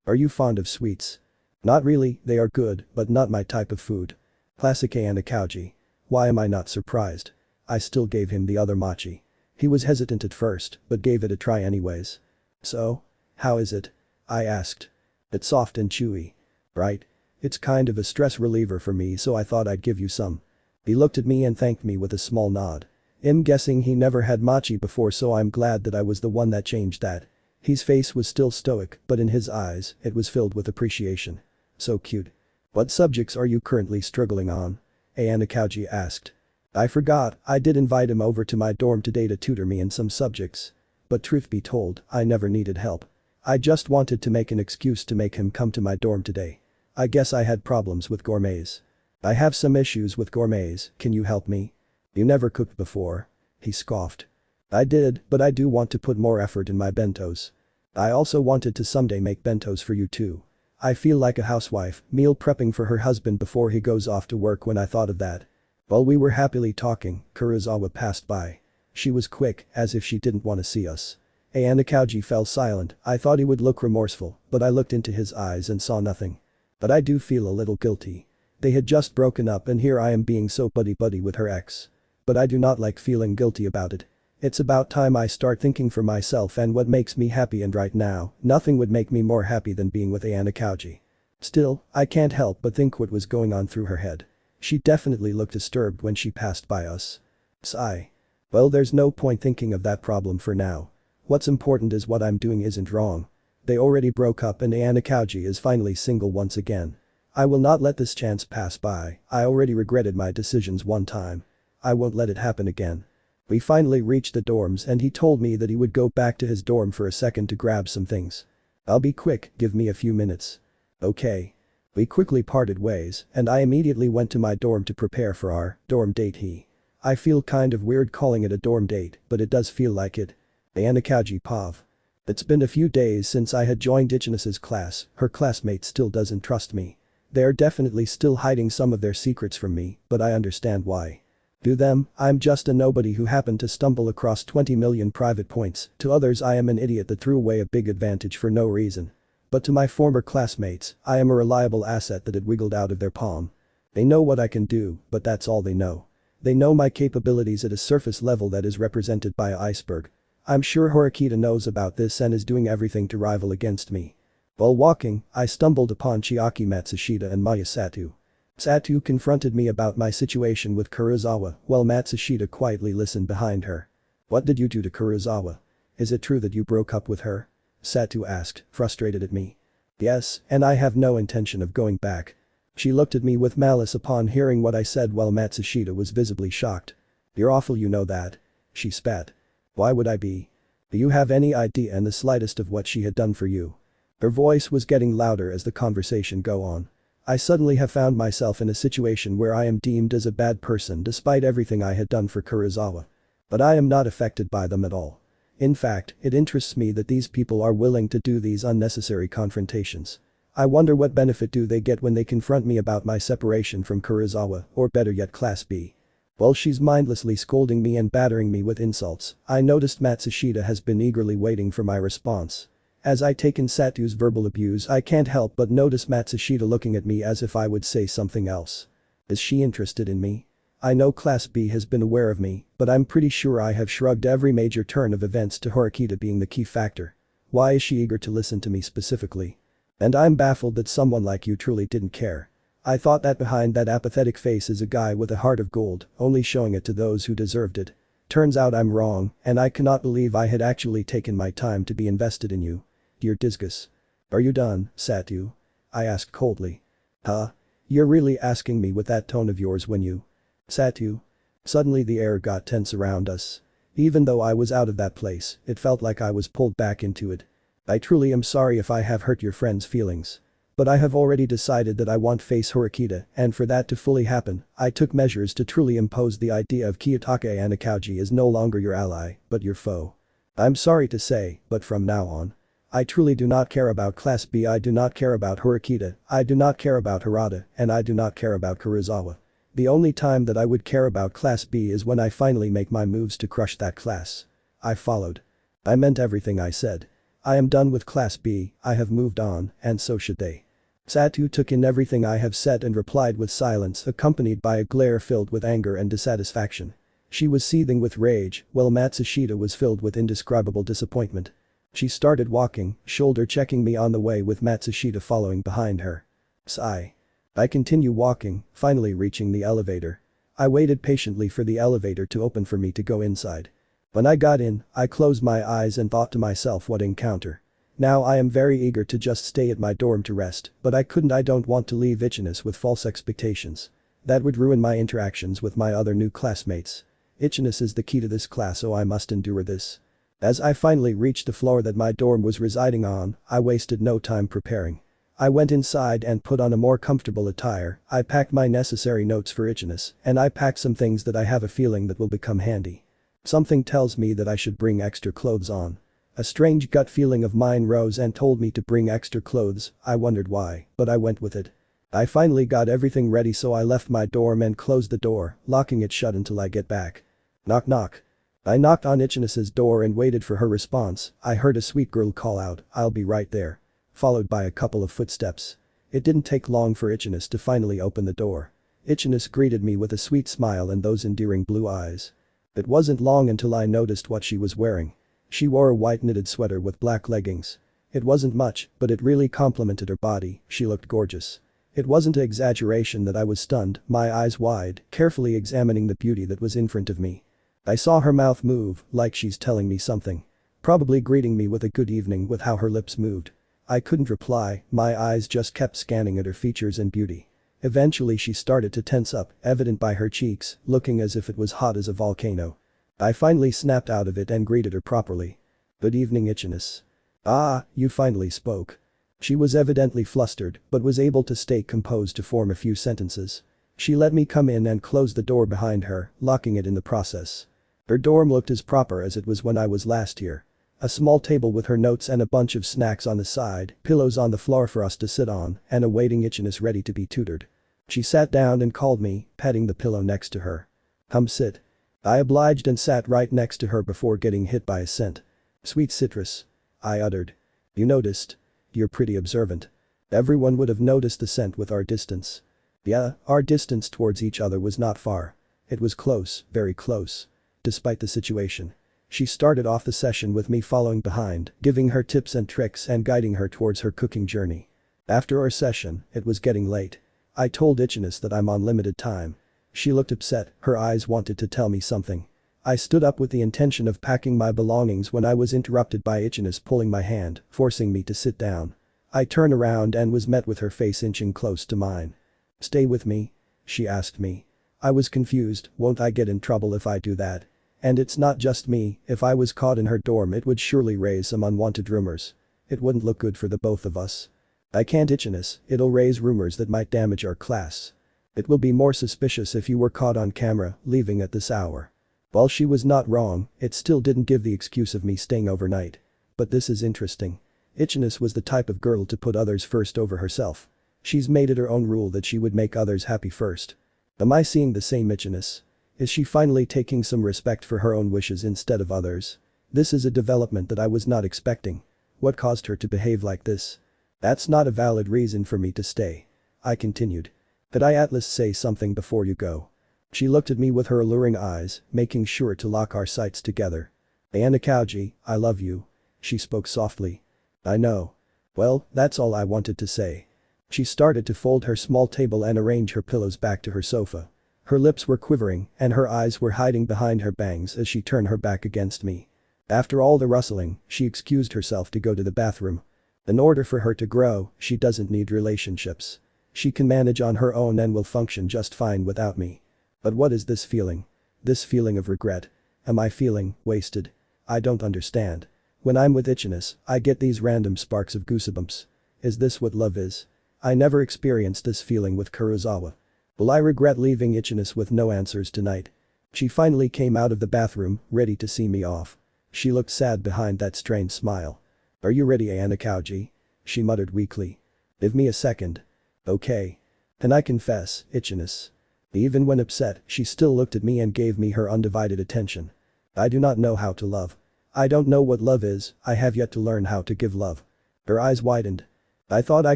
Are you fond of sweets? Not really, they are good, but not my type of food. Classic Ayanokouji. Why am I not surprised? I still gave him the other mochi. He was hesitant at first, but gave it a try anyways. So? How is it? I asked. It's soft and chewy. Right? It's kind of a stress reliever for me, so I thought I'd give you some. He looked at me and thanked me with a small nod. I'm guessing he never had mochi before, so I'm glad that I was the one that changed that. His face was still stoic, but in his eyes, it was filled with appreciation. So cute. What subjects are you currently struggling on? Ayanokouji asked. I forgot, I did invite him over to my dorm today to tutor me in some subjects. But truth be told, I never needed help. I just wanted to make an excuse to make him come to my dorm today. I guess I had problems with gourmets. I have some issues with gourmets, can you help me? You never cooked before. He scoffed. I did, but I do want to put more effort in my bentos. I also wanted to someday make bentos for you too. I feel like a housewife, meal prepping for her husband before he goes off to work when I thought of that. While we were happily talking, Karuizawa passed by. She was quick, as if she didn't want to see us. Ayanokoji fell silent. I thought he would look remorseful, but I looked into his eyes and saw nothing. But I do feel a little guilty. They had just broken up and here I am being so buddy-buddy with her ex. But I do not like feeling guilty about it. It's about time I start thinking for myself and what makes me happy, and right now, nothing would make me more happy than being with Ayanokoji. Still, I can't help but think what was going on through her head. She definitely looked disturbed when she passed by us. Sigh. Well, there's no point thinking of that problem for now. What's important is what I'm doing isn't wrong. They already broke up and Ayanokoji is finally single once again. I will not let this chance pass by. I already regretted my decisions one time. I won't let it happen again. We finally reached the dorms and he told me that he would go back to his dorm for a second to grab some things. I'll be quick, give me a few minutes. Okay. We quickly parted ways and I immediately went to my dorm to prepare for our dorm date. I feel kind of weird calling it a dorm date, but it does feel like it. Ayanokoji Pav. It's been a few days since I had joined Ichinose's class, her classmate still doesn't trust me. They are definitely still hiding some of their secrets from me, but I understand why. To them, I'm just a nobody who happened to stumble across 20 million private points, to others I am an idiot that threw away a big advantage for no reason. But to my former classmates, I am a reliable asset that had wiggled out of their palm. They know what I can do, but that's all they know. They know my capabilities at a surface level that is represented by an iceberg. I'm sure Horikita knows about this and is doing everything to rival against me. While walking, I stumbled upon Chiaki Matsushita and Maya Satu. Satu confronted me about my situation with Karuizawa, while Matsushita quietly listened behind her. What did you do to Karuizawa? Is it true that you broke up with her? Satu asked, frustrated at me. Yes, and I have no intention of going back. She looked at me with malice upon hearing what I said while Matsushita was visibly shocked. You're awful, you know that. She spat. Why would I be? Do you have any idea in the slightest of what she had done for you? Her voice was getting louder as the conversation go on. I suddenly have found myself in a situation where I am deemed as a bad person despite everything I had done for Karuizawa. But I am not affected by them at all. In fact, it interests me that these people are willing to do these unnecessary confrontations. I wonder what benefit do they get when they confront me about my separation from Karuizawa, or better yet Class B. While she's mindlessly scolding me and battering me with insults, I noticed Matsushita has been eagerly waiting for my response. As I take in Satu's verbal abuse, I can't help but notice Matsushita looking at me as if I would say something else. Is she interested in me? I know Class B has been aware of me, but I'm pretty sure I have shrugged every major turn of events to Horikita being the key factor. Why is she eager to listen to me specifically? And I'm baffled that someone like you truly didn't care. I thought that behind that apathetic face is a guy with a heart of gold, only showing it to those who deserved it. Turns out I'm wrong, and I cannot believe I had actually taken my time to be invested in you. Dear Disgus. Are you done, Satu? I asked coldly. Huh? You're really asking me with that tone of yours when you… Satu? Suddenly the air got tense around us. Even though I was out of that place, it felt like I was pulled back into it. I truly am sorry if I have hurt your friend's feelings. But I have already decided that I want face Horikita, and for that to fully happen, I took measures to truly impose the idea of Kiyotaka Ayanokoji is no longer your ally, but your foe. I'm sorry to say, but from now on, I truly do not care about Class B, I do not care about Horikita, I do not care about Harada, and I do not care about Karuizawa. The only time that I would care about Class B is when I finally make my moves to crush that class. I followed. I meant everything I said. I am done with Class B, I have moved on, and so should they. Satu took in everything I have said and replied with silence accompanied by a glare filled with anger and dissatisfaction. She was seething with rage, while Matsushita was filled with indescribable disappointment. She started walking, shoulder checking me on the way with Matsushita following behind her. Sigh. I continue walking, finally reaching the elevator. I waited patiently for the elevator to open for me to go inside. When I got in, I closed my eyes and thought to myself what encounter. Now I am very eager to just stay at my dorm to rest, but I don't want to leave Ichinose with false expectations. That would ruin my interactions with my other new classmates. Ichinose is the key to this class, so I must endure this. As I finally reached the floor that my dorm was residing on, I wasted no time preparing. I went inside and put on a more comfortable attire, I packed my necessary notes for Ichinose, and I packed some things that I have a feeling that will become handy. Something tells me that I should bring extra clothes on. A strange gut feeling of mine rose and told me to bring extra clothes, I wondered why, but I went with it. I finally got everything ready so I left my dorm and closed the door, locking it shut until I get back. Knock knock. I knocked on Ichinose's door and waited for her response. I heard a sweet girl call out, "I'll be right there." Followed by a couple of footsteps. It didn't take long for Ichinose to finally open the door. Ichinose greeted me with a sweet smile and those endearing blue eyes. It wasn't long until I noticed what she was wearing. She wore a white knitted sweater with black leggings. It wasn't much, but it really complemented her body, she looked gorgeous. It wasn't an exaggeration that I was stunned, my eyes wide, carefully examining the beauty that was in front of me. I saw her mouth move, like she's telling me something. Probably greeting me with a good evening with how her lips moved. I couldn't reply, my eyes just kept scanning at her features and beauty. Eventually she started to tense up, evident by her cheeks, looking as if it was hot as a volcano. I finally snapped out of it and greeted her properly. "Good evening, Ichinose." "Ah, you finally spoke." She was evidently flustered, but was able to stay composed to form a few sentences. She let me come in and closed the door behind her, locking it in the process. Her dorm looked as proper as it was when I was last here. A small table with her notes and a bunch of snacks on the side, pillows on the floor for us to sit on, and a waiting Ichinose ready to be tutored. She sat down and called me, patting the pillow next to her. "Come sit." I obliged and sat right next to her before getting hit by a scent. "Sweet citrus," I uttered. "You noticed? You're pretty observant." Everyone would have noticed the scent with our distance. Yeah, our distance towards each other was not far. It was close, very close. Despite the situation. She started off the session with me following behind, giving her tips and tricks and guiding her towards her cooking journey. After our session, it was getting late. I told Ichinose that I'm on limited time. She looked upset, her eyes wanted to tell me something. I stood up with the intention of packing my belongings when I was interrupted by Ichinose pulling my hand, forcing me to sit down. I turned around and was met with her face inching close to mine. "Stay with me?" she asked me. I was confused, won't I get in trouble if I do that? And it's not just me, if I was caught in her dorm it would surely raise some unwanted rumors. It wouldn't look good for the both of us. I can't, Ichinose, it'll raise rumors that might damage our class. It will be more suspicious if you were caught on camera, leaving at this hour. While she was not wrong, it still didn't give the excuse of me staying overnight. But this is interesting. Ichinose was the type of girl to put others first over herself. She's made it her own rule that she would make others happy first. Am I seeing the same Ichinose? Is she finally taking some respect for her own wishes instead of others? This is a development that I was not expecting. What caused her to behave like this? That's not a valid reason for me to stay. I continued. Could I at least say something before you go? She looked at me with her alluring eyes, making sure to lock our sights together. Ayanokouji, I love you. She spoke softly. I know. Well, that's all I wanted to say. She started to fold her small table and arrange her pillows back to her sofa. Her lips were quivering and her eyes were hiding behind her bangs as she turned her back against me. After all the rustling, she excused herself to go to the bathroom. In order for her to grow, she doesn't need relationships. She can manage on her own and will function just fine without me. But what is this feeling? This feeling of regret. Am I feeling wasted? I don't understand. When I'm with Ichinose, I get these random sparks of goosebumps. Is this what love is? I never experienced this feeling with Karuizawa. Will I regret leaving Ichinose with no answers tonight? She finally came out of the bathroom, ready to see me off. She looked sad behind that strained smile. Are you ready, Ayanokouji? She muttered weakly. Give me a second. Okay. And I confess, Ichinose. Even when upset, she still looked at me and gave me her undivided attention. I do not know how to love. I don't know what love is, I have yet to learn how to give love. Her eyes widened. I thought I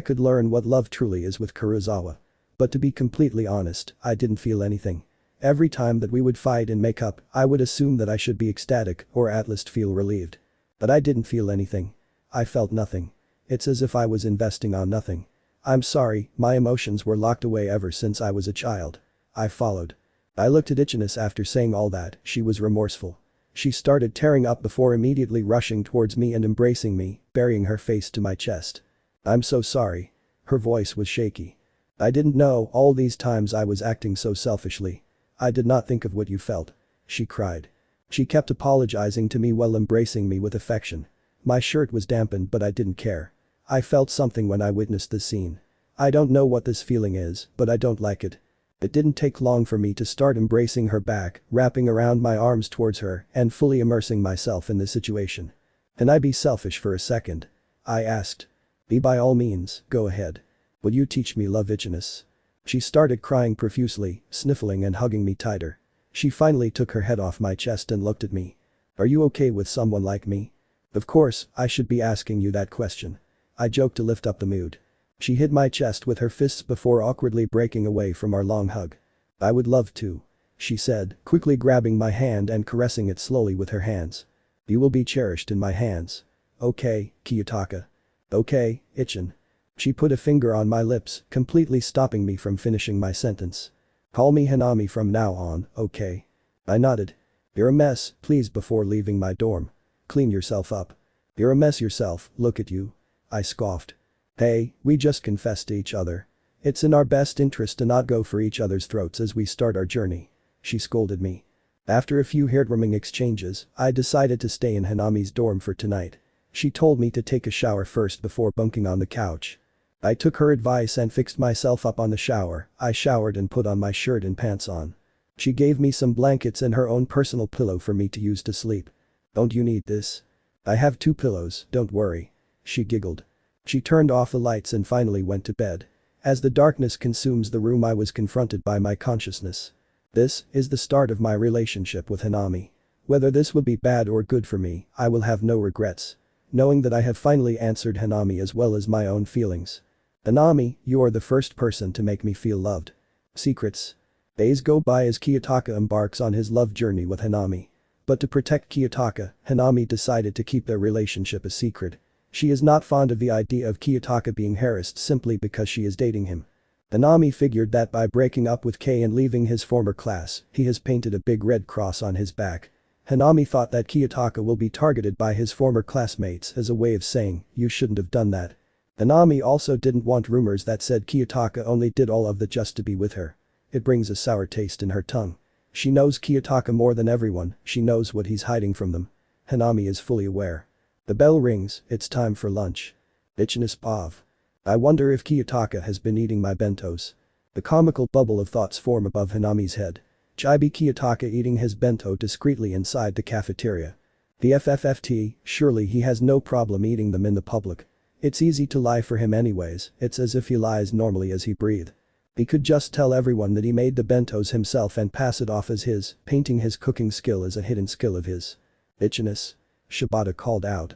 could learn what love truly is with Karuizawa. But to be completely honest, I didn't feel anything. Every time that we would fight and make up, I would assume that I should be ecstatic or at least feel relieved. But I didn't feel anything. I felt nothing. It's as if I was investing on nothing. I'm sorry, my emotions were locked away ever since I was a child. I followed. I looked at Ichinose after saying all that, she was remorseful. She started tearing up before immediately rushing towards me and embracing me, burying her face to my chest. I'm so sorry. Her voice was shaky. I didn't know all these times I was acting so selfishly. I did not think of what you felt. She cried. She kept apologizing to me while embracing me with affection. My shirt was dampened but I didn't care. I felt something when I witnessed this scene. I don't know what this feeling is, but I don't like it. It didn't take long for me to start embracing her back, wrapping around my arms towards her, and fully immersing myself in the situation. Can I be selfish for a second? I asked. Be by all means, go ahead. Will you teach me love, Ichinose? She started crying profusely, sniffling and hugging me tighter. She finally took her head off my chest and looked at me. Are you okay with someone like me? Of course, I should be asking you that question. I joked to lift up the mood. She hit my chest with her fists before awkwardly breaking away from our long hug. I would love to. She said, quickly grabbing my hand and caressing it slowly with her hands. You will be cherished in my hands. Okay, Kiyotaka. Okay, Ichin. She put a finger on my lips, completely stopping me from finishing my sentence. Call me Honami from now on, okay? I nodded. You're a mess, please before leaving my dorm. Clean yourself up. You're a mess yourself, look at you. I scoffed. Hey, we just confessed to each other. It's in our best interest to not go for each other's throats as we start our journey. She scolded me. After a few heart-warming exchanges, I decided to stay in Hanami's dorm for tonight. She told me to take a shower first before bunking on the couch. I took her advice and fixed myself up on the shower. I showered and put on my shirt and pants on. She gave me some blankets and her own personal pillow for me to use to sleep. Don't you need this? I have 2 pillows, don't worry. She giggled. She turned off the lights and finally went to bed. As the darkness consumes the room, I was confronted by my consciousness. This is the start of my relationship with Honami. Whether this will be bad or good for me, I will have no regrets. Knowing that I have finally answered Honami as well as my own feelings. Honami, you are the first person to make me feel loved. Secrets. Days go by as Kiyotaka embarks on his love journey with Honami. But to protect Kiyotaka, Honami decided to keep their relationship a secret. She is not fond of the idea of Kiyotaka being harassed simply because she is dating him. Honami figured that by breaking up with Kei and leaving his former class, he has painted a big red cross on his back. Honami thought that Kiyotaka will be targeted by his former classmates as a way of saying, you shouldn't have done that. Honami also didn't want rumors that said Kiyotaka only did all of that just to be with her. It brings a sour taste in her tongue. She knows Kiyotaka more than everyone, she knows what he's hiding from them. Honami is fully aware. The bell rings, it's time for lunch. Ichinose Pav. I wonder if Kiyotaka has been eating my bentos. The comical bubble of thoughts form above Hanami's head. Chibi Kiyotaka eating his bento discreetly inside the cafeteria. The FFFT, surely he has no problem eating them in the public. It's easy to lie for him anyways, it's as if he lies normally as he breathes. He could just tell everyone that he made the bentos himself and pass it off as his, painting his cooking skill as a hidden skill of his. Ichinose. Shibata called out.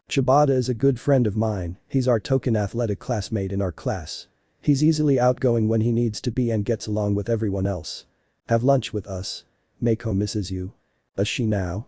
Shibata is a good friend of mine, he's our token athletic classmate in our class. He's easily outgoing when he needs to be and gets along with everyone else. Have lunch with us. Meiko misses you. Does she now?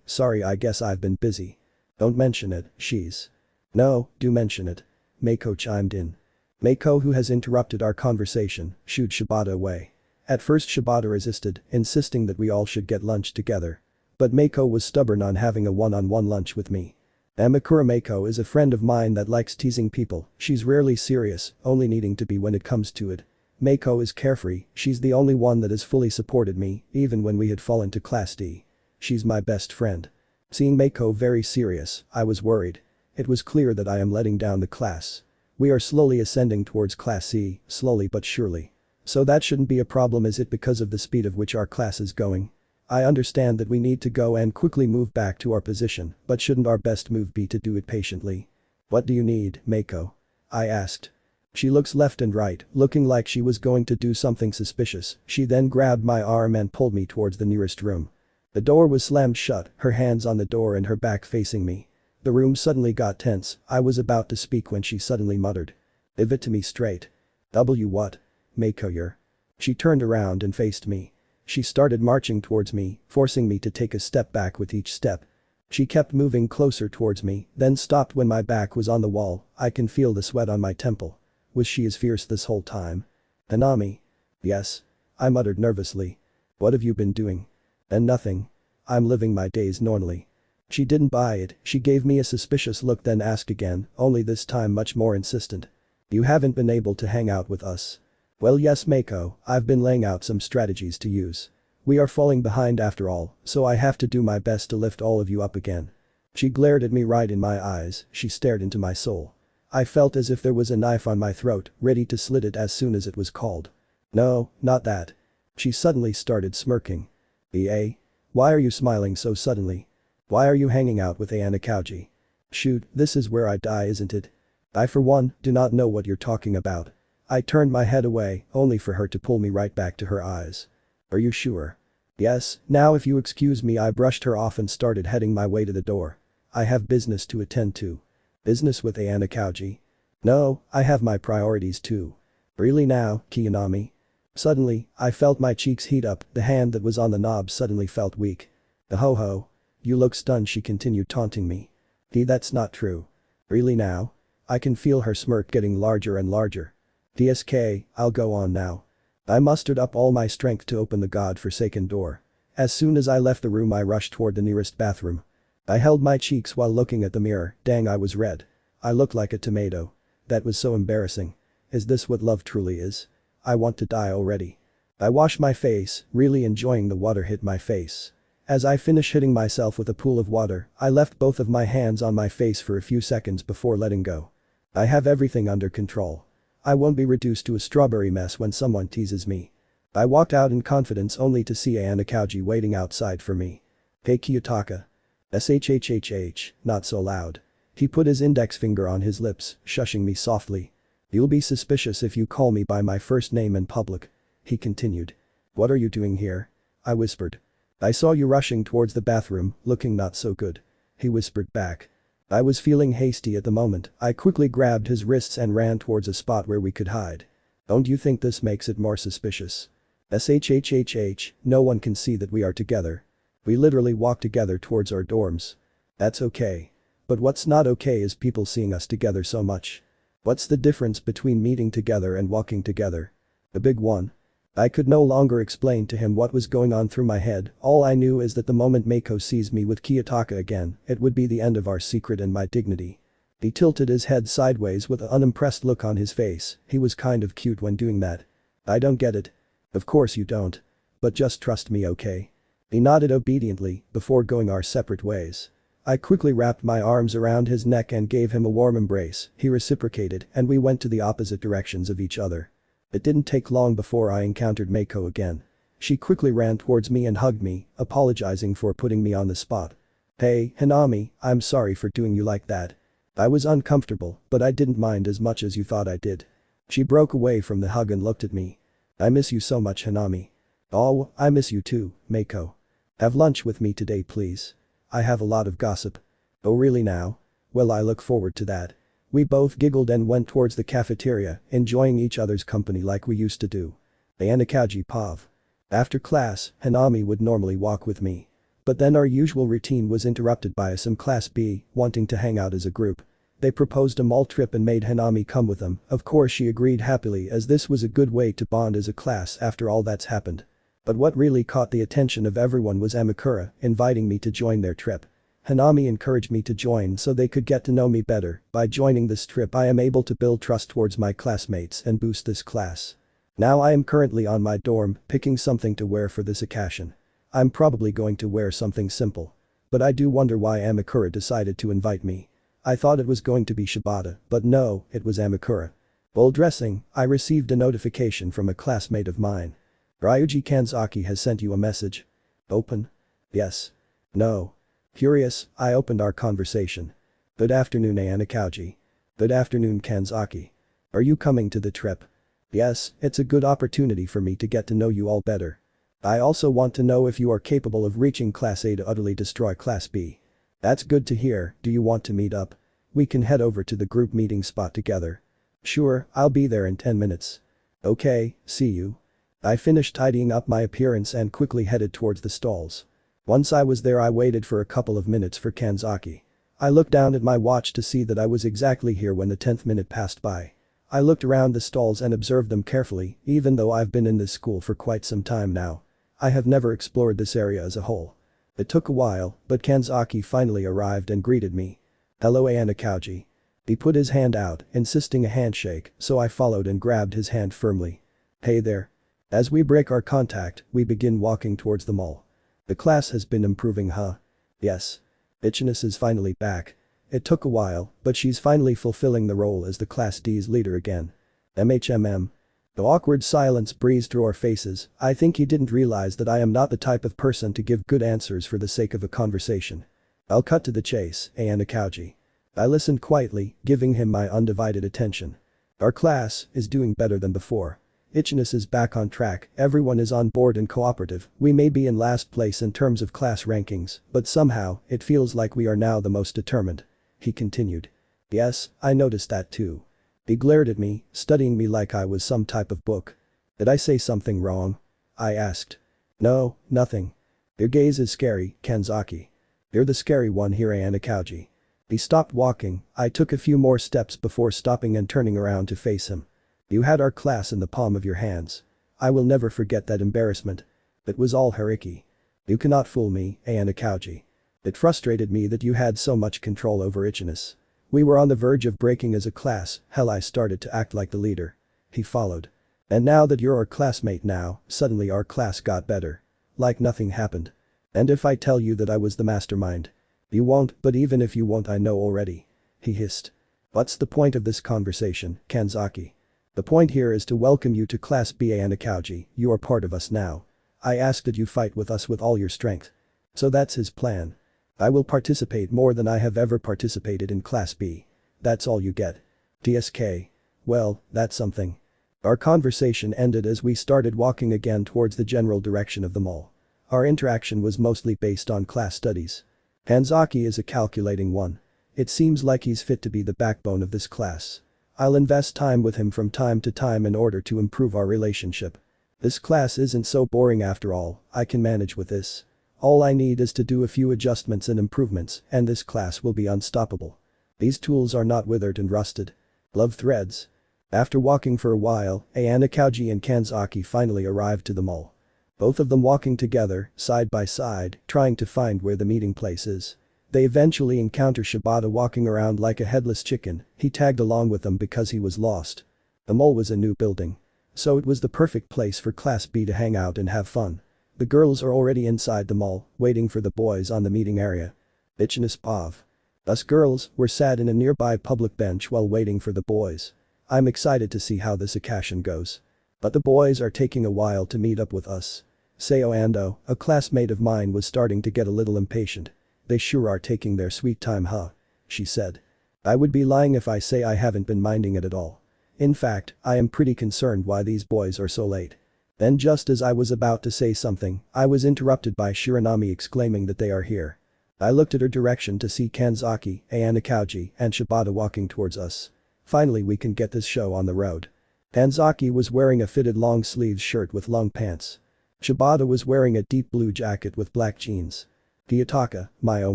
Sorry, I guess I've been busy. Don't mention it, she's. No, do mention it. Meiko chimed in. Meiko, who has interrupted our conversation, shooed Shibata away. At first Shibata resisted, insisting that we all should get lunch together. But Meiko was stubborn on having a one-on-one lunch with me. Amakura Meiko is a friend of mine that likes teasing people, she's rarely serious, only needing to be when it comes to it. Meiko is carefree, she's the only one that has fully supported me, even when we had fallen to Class D. She's my best friend. Seeing Meiko very serious, I was worried. It was clear that I am letting down the class. We are slowly ascending towards Class C, slowly but surely. So that shouldn't be a problem, is it, because of the speed of which our class is going? I understand that we need to go and quickly move back to our position, but shouldn't our best move be to do it patiently? What do you need, Meiko? I asked. She looks left and right, looking like she was going to do something suspicious, she then grabbed my arm and pulled me towards the nearest room. The door was slammed shut, her hands on the door and her back facing me. The room suddenly got tense, I was about to speak when she suddenly muttered. Give it to me straight. What? Meiko, you're. She turned around and faced me. She started marching towards me, forcing me to take a step back with each step. She kept moving closer towards me, then stopped when my back was on the wall, I can feel the sweat on my temple. Was she as fierce this whole time? Honami. Yes. I muttered nervously. What have you been doing? And nothing. I'm living my days normally. She didn't buy it, she gave me a suspicious look then asked again, only this time much more insistent. You haven't been able to hang out with us. Well yes Meiko, I've been laying out some strategies to use. We are falling behind after all, so I have to do my best to lift all of you up again." She glared at me right in my eyes, she stared into my soul. I felt as if there was a knife on my throat, ready to slit it as soon as it was called. "No, not that." She suddenly started smirking. "EA? Why are you smiling so suddenly? Why are you hanging out with Ayanokouji? Shoot, this is where I die, isn't it? I for one, do not know what you're talking about." I turned my head away, only for her to pull me right back to her eyes. "Are you sure?" "Yes, now if you excuse me." I brushed her off and started heading my way to the door. I have business to attend to. Business with Ayanokouji? No, I have my priorities too. Really now, Kiyanami? Suddenly, I felt my cheeks heat up, the hand that was on the knob suddenly felt weak. Ho. You look stunned, she continued taunting me. That's not true. Really now? I can feel her smirk getting larger and larger. DSK, I'll go on now. I mustered up all my strength to open the god-forsaken door. As soon as I left the room I rushed toward the nearest bathroom. I held my cheeks while looking at the mirror, dang I was red. I looked like a tomato. That was so embarrassing. Is this what love truly is? I want to die already. I washed my face, really enjoying the water hit my face. As I finished hitting myself with a pool of water, I left both of my hands on my face for a few seconds before letting go. I have everything under control. I won't be reduced to a strawberry mess when someone teases me. I walked out in confidence only to see Ayanokouji waiting outside for me. "Hey Kiyotaka. SHHHH, not so loud." He put his index finger on his lips, shushing me softly. "You'll be suspicious if you call me by my first name in public." He continued. "What are you doing here?" I whispered. "I saw you rushing towards the bathroom, looking not so good." He whispered back. I was feeling hasty at the moment. I quickly grabbed his wrists and ran towards a spot where we could hide. "Don't you think this makes it more suspicious?" SHHHH, no one can see that we are together. We literally walk together towards our dorms. That's okay. But what's not okay is people seeing us together so much. What's the difference between meeting together and walking together? A big one. I could no longer explain to him what was going on through my head. All I knew is that the moment Mako sees me with Kiyotaka again, it would be the end of our secret and my dignity. He tilted his head sideways with an unimpressed look on his face. He was kind of cute when doing that. "I don't get it." "Of course you don't. But just trust me, okay?" He nodded obediently before going our separate ways. I quickly wrapped my arms around his neck and gave him a warm embrace. He reciprocated and we went to the opposite directions of each other. It didn't take long before I encountered Mako again. She quickly ran towards me and hugged me, apologizing for putting me on the spot. "Hey, Honami, I'm sorry for doing you like that. I was uncomfortable, but I didn't mind as much as you thought I did." She broke away from the hug and looked at me. "I miss you so much, Honami." "Oh, I miss you too, Mako. Have lunch with me today please. I have a lot of gossip." "Oh really now? Well I look forward to that." We both giggled and went towards the cafeteria, enjoying each other's company like we used to do. Ayanokouji Pav. After class, Honami would normally walk with me. But then our usual routine was interrupted by some Class B wanting to hang out as a group. They proposed a mall trip and made Honami come with them. Of course she agreed happily as this was a good way to bond as a class after all that's happened. But what really caught the attention of everyone was Amakura inviting me to join their trip. Honami encouraged me to join so they could get to know me better. By joining this trip I am able to build trust towards my classmates and boost this class. Now I am currently on my dorm, picking something to wear for this occasion. I'm probably going to wear something simple. But I do wonder why Amakura decided to invite me. I thought it was going to be Shibata, but no, it was Amakura. While dressing, I received a notification from a classmate of mine. "Ryuji Kanzaki has sent you a message." "Open?" "Yes." "No." Curious, I opened our conversation. "Good afternoon Ayanokouji." "Good afternoon Kanzaki. Are you coming to the trip?" "Yes, it's a good opportunity for me to get to know you all better. I also want to know if you are capable of reaching Class A to utterly destroy Class B." "That's good to hear. Do you want to meet up? We can head over to the group meeting spot together." "Sure, I'll be there in 10 minutes." "Okay, see you." I finished tidying up my appearance and quickly headed towards the stalls. Once I was there I waited for a couple of minutes for Kanzaki. I looked down at my watch to see that I was exactly here when the 10th minute passed by. I looked around the stalls and observed them carefully, even though I've been in this school for quite some time now. I have never explored this area as a whole. It took a while, but Kanzaki finally arrived and greeted me. "Hello Ayanokouji." He put his hand out, insisting a handshake, so I followed and grabbed his hand firmly. "Hey there." As we break our contact, we begin walking towards the mall. The class has been improving, huh? Yes. Ichinose is finally back. It took a while, but she's finally fulfilling the role as the Class D's leader again. MHMM. The awkward silence breezed through our faces. I think he didn't realize that I am not the type of person to give good answers for the sake of a conversation. I'll cut to the chase, Ayanokouji. I listened quietly, giving him my undivided attention. Our class is doing better than before. Ichinose is back on track, everyone is on board and cooperative. We may be in last place in terms of class rankings, but somehow, it feels like we are now the most determined. He continued. Yes, I noticed that too. He glared at me, studying me like I was some type of book. Did I say something wrong? I asked. No, nothing. Your gaze is scary, Kanzaki. You're the scary one here, Ayanokouji. He stopped walking. I took a few more steps before stopping and turning around to face him. You had our class in the palm of your hands. I will never forget that embarrassment. It was all Horiki. You cannot fool me, Ayanokouji. It frustrated me that you had so much control over Ichinose. We were on the verge of breaking as a class, hell I started to act like the leader. He followed. And now that you're our classmate now, suddenly our class got better. Like nothing happened. And if I tell you that I was the mastermind? You won't, but even if you won't I know already. He hissed. What's the point of this conversation, Kanzaki? The point here is to welcome you to Class B, Ayanokouji. You are part of us now. I ask that you fight with us with all your strength. So that's his plan. I will participate more than I have ever participated in Class B. That's all you get. TSK. Well, that's something. Our conversation ended as we started walking again towards the general direction of the mall. Our interaction was mostly based on class studies. Kanzaki is a calculating one. It seems like he's fit to be the backbone of this class. I'll invest time with him from time to time in order to improve our relationship. This class isn't so boring after all, I can manage with this. All I need is to do a few adjustments and improvements, and this class will be unstoppable. These tools are not withered and rusted. Love threads. After walking for a while, Ayanokouji and Kanzaki finally arrived to the mall. Both of them walking together, side by side, trying to find where the meeting place is. They eventually encounter Shibata walking around like a headless chicken. He tagged along with them because he was lost. The mall was a new building. So it was the perfect place for Class B to hang out and have fun. The girls are already inside the mall, waiting for the boys on the meeting area. Ichinose Pav. Us girls were sat in a nearby public bench while waiting for the boys. I'm excited to see how this occasion goes. But the boys are taking a while to meet up with us. Seo Ando, a classmate of mine, was starting to get a little impatient. They sure are taking their sweet time, huh? She said. I would be lying if I say I haven't been minding it at all. In fact, I am pretty concerned why these boys are so late. Then just as I was about to say something, I was interrupted by Shiranami exclaiming that they are here. I looked at her direction to see Kanzaki, Ayanokouji, and Shibata walking towards us. Finally we can get this show on the road. Kanzaki was wearing a fitted long-sleeved shirt with long pants. Shibata was wearing a deep blue jacket with black jeans. Kiyotaka, my oh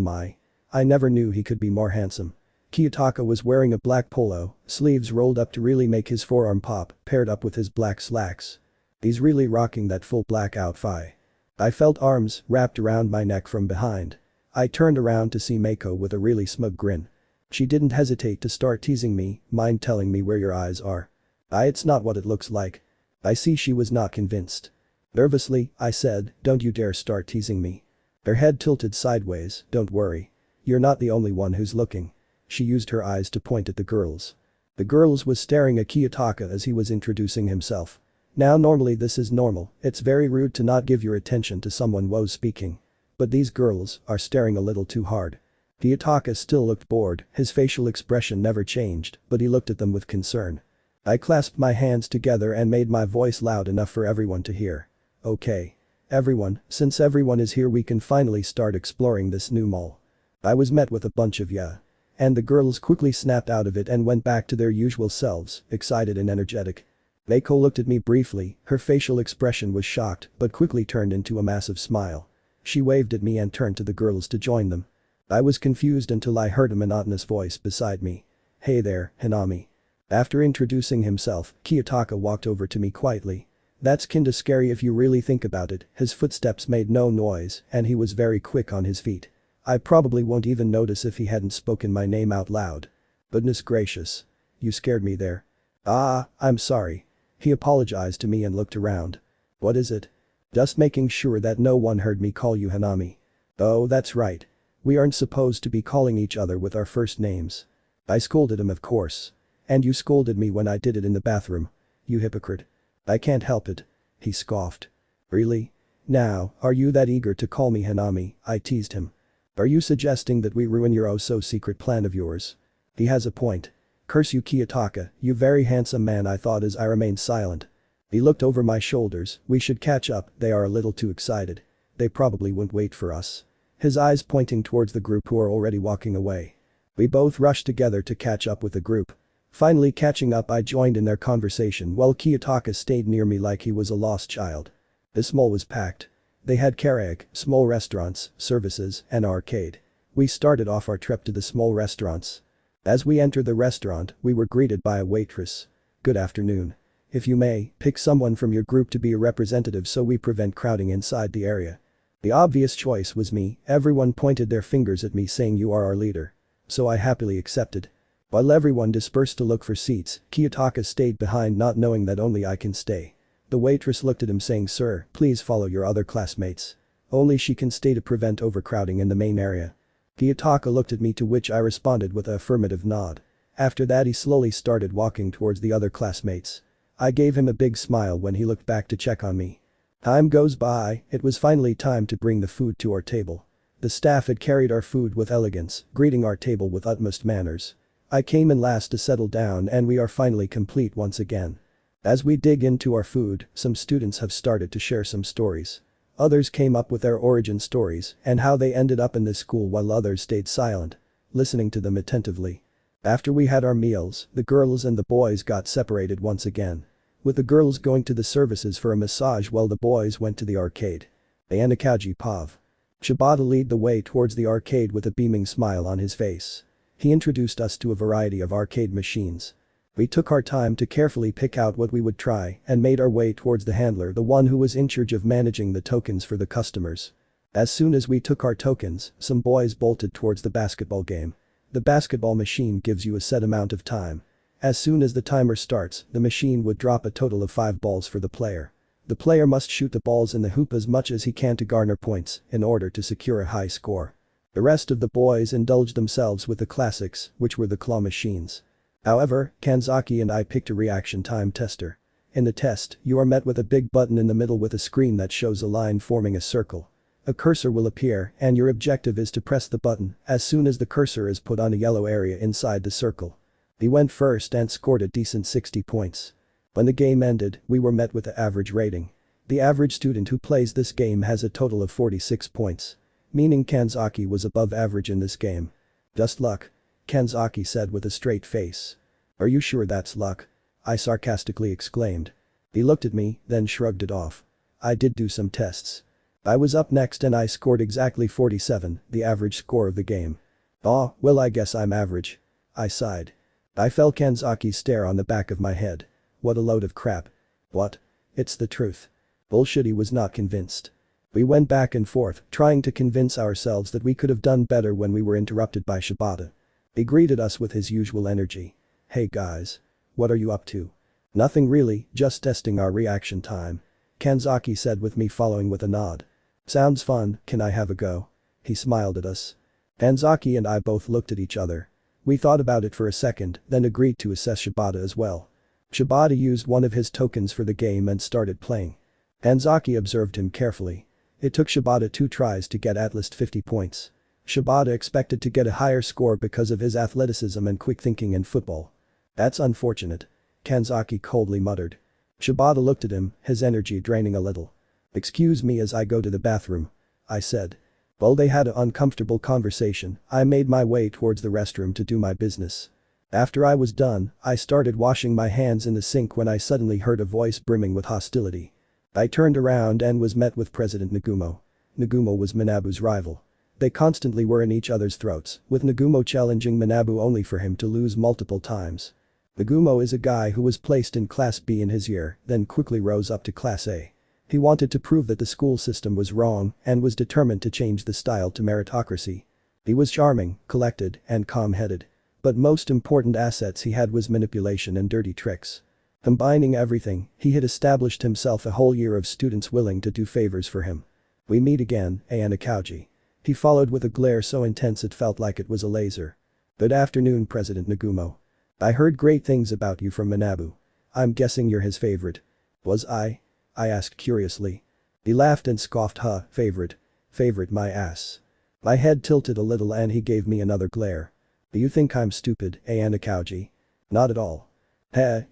my. I never knew he could be more handsome. Kiyotaka was wearing a black polo, sleeves rolled up to really make his forearm pop, paired up with his black slacks. He's really rocking that full black outfit. I felt arms wrapped around my neck from behind. I turned around to see Meiko with a really smug grin. She didn't hesitate to start teasing me. Mind telling me where your eyes are? It's not what it looks like. I see she was not convinced. Nervously, I said, don't you dare start teasing me. Her head tilted sideways. Don't worry. You're not the only one who's looking. She used her eyes to point at the girls. The girls was staring at Kiyotaka as he was introducing himself. Now normally this is normal, it's very rude to not give your attention to someone while speaking. But these girls are staring a little too hard. Kiyotaka still looked bored, his facial expression never changed, but he looked at them with concern. I clasped my hands together and made my voice loud enough for everyone to hear. Okay. Everyone, since everyone is here we can finally start exploring this new mall. I was met with a bunch of yeah. And the girls quickly snapped out of it and went back to their usual selves, excited and energetic. Meiko looked at me briefly, her facial expression was shocked but quickly turned into a massive smile. She waved at me and turned to the girls to join them. I was confused until I heard a monotonous voice beside me. Hey there, Honami. After introducing himself, Kiyotaka walked over to me quietly. That's kinda scary if you really think about it. His footsteps made no noise and he was very quick on his feet. I probably won't even notice if he hadn't spoken my name out loud. Goodness gracious. You scared me there. I'm sorry. He apologized to me and looked around. What is it? Just making sure that no one heard me call you Hanami. Oh, that's right. We aren't supposed to be calling each other with our first names. I scolded him, of course. And you scolded me when I did it in the bathroom. You hypocrite. I can't help it. He scoffed. Really? Now, are you that eager to call me Hanami? I teased him. Are you suggesting that we ruin your oh-so-secret plan of yours? He has a point. Curse you, Kiyotaka, you very handsome man, I thought as I remained silent. He looked over my shoulders. We should catch up, they are a little too excited. They probably won't wait for us. His eyes pointing towards the group who are already walking away. We both rushed together to catch up with the group. Finally catching up, I joined in their conversation while Kiyotaka stayed near me like he was a lost child. The mall was packed. They had karaoke, small restaurants, services, and arcade. We started off our trip to the small restaurants. As we entered the restaurant, we were greeted by a waitress. Good afternoon. If you may, pick someone from your group to be a representative so we prevent crowding inside the area. The obvious choice was me. Everyone pointed their fingers at me saying you are our leader. So I happily accepted. While everyone dispersed to look for seats, Kiyotaka stayed behind not knowing that only I can stay. The waitress looked at him saying, "Sir, please follow your other classmates. Only she can stay to prevent overcrowding in the main area." Kiyotaka looked at me, to which I responded with an affirmative nod. After that he slowly started walking towards the other classmates. I gave him a big smile when he looked back to check on me. Time goes by, it was finally time to bring the food to our table. The staff had carried our food with elegance, greeting our table with utmost manners. I came in last to settle down and we are finally complete once again. As we dig into our food, some students have started to share some stories. Others came up with their origin stories and how they ended up in this school while others stayed silent, listening to them attentively. After we had our meals, the girls and the boys got separated once again. With the girls going to the services for a massage while the boys went to the arcade. Ayanokoji Pav. Shibata led the way towards the arcade with a beaming smile on his face. He introduced us to a variety of arcade machines. We took our time to carefully pick out what we would try and made our way towards the handler, the one who was in charge of managing the tokens for the customers. As soon as we took our tokens, some boys bolted towards the basketball game. The basketball machine gives you a set amount of time. As soon as the timer starts, the machine would drop a total of 5 balls for the player. The player must shoot the balls in the hoop as much as he can to garner points in order to secure a high score. The rest of the boys indulged themselves with the classics, which were the claw machines. However, Kanzaki and I picked a reaction time tester. In the test, you are met with a big button in the middle with a screen that shows a line forming a circle. A cursor will appear and your objective is to press the button as soon as the cursor is put on a yellow area inside the circle. He went first and scored a decent 60 points. When the game ended, we were met with the average rating. The average student who plays this game has a total of 46 points. Meaning Kanzaki was above average in this game. Just luck. Kanzaki said with a straight face. Are you sure that's luck? I sarcastically exclaimed. He looked at me, then shrugged it off. I did do some tests. I was up next and I scored exactly 47, the average score of the game. Oh, well, I guess I'm average. I sighed. I felt Kanzaki's stare on the back of my head. What a load of crap. What? It's the truth. Bullshit. He was not convinced. We went back and forth, trying to convince ourselves that we could have done better when we were interrupted by Shibata. He greeted us with his usual energy. Hey guys. What are you up to? Nothing really, just testing our reaction time. Kanzaki said with me following with a nod. Sounds fun, can I have a go? He smiled at us. Kanzaki and I both looked at each other. We thought about it for a second, then agreed to assess Shibata as well. Shibata used one of his tokens for the game and started playing. Kanzaki observed him carefully. It took Shibata 2 tries to get at least 50 points. Shibata expected to get a higher score because of his athleticism and quick thinking in football. That's unfortunate. Kanzaki coldly muttered. Shibata looked at him, his energy draining a little. Excuse me as I go to the bathroom. I said. While they had an uncomfortable conversation, I made my way towards the restroom to do my business. After I was done, I started washing my hands in the sink when I suddenly heard a voice brimming with hostility. I turned around and was met with President Nagumo. Nagumo was Manabu's rival. They constantly were in each other's throats, with Nagumo challenging Manabu only for him to lose multiple times. Nagumo is a guy who was placed in Class B in his year, then quickly rose up to Class A. He wanted to prove that the school system was wrong and was determined to change the style to meritocracy. He was charming, collected, and calm-headed. But most important assets he had was manipulation and dirty tricks. Combining everything, he had established himself a whole year of students willing to do favors for him. We meet again, Ayanokouji. He followed with a glare so intense it felt like it was a laser. Good afternoon, President Nagumo. I heard great things about you from Manabu. I'm guessing you're his favorite. Was I? I asked curiously. He laughed and scoffed, favorite. Favorite my ass. My head tilted a little and he gave me another glare. Do you think I'm stupid, Ayanokouji? Not at all.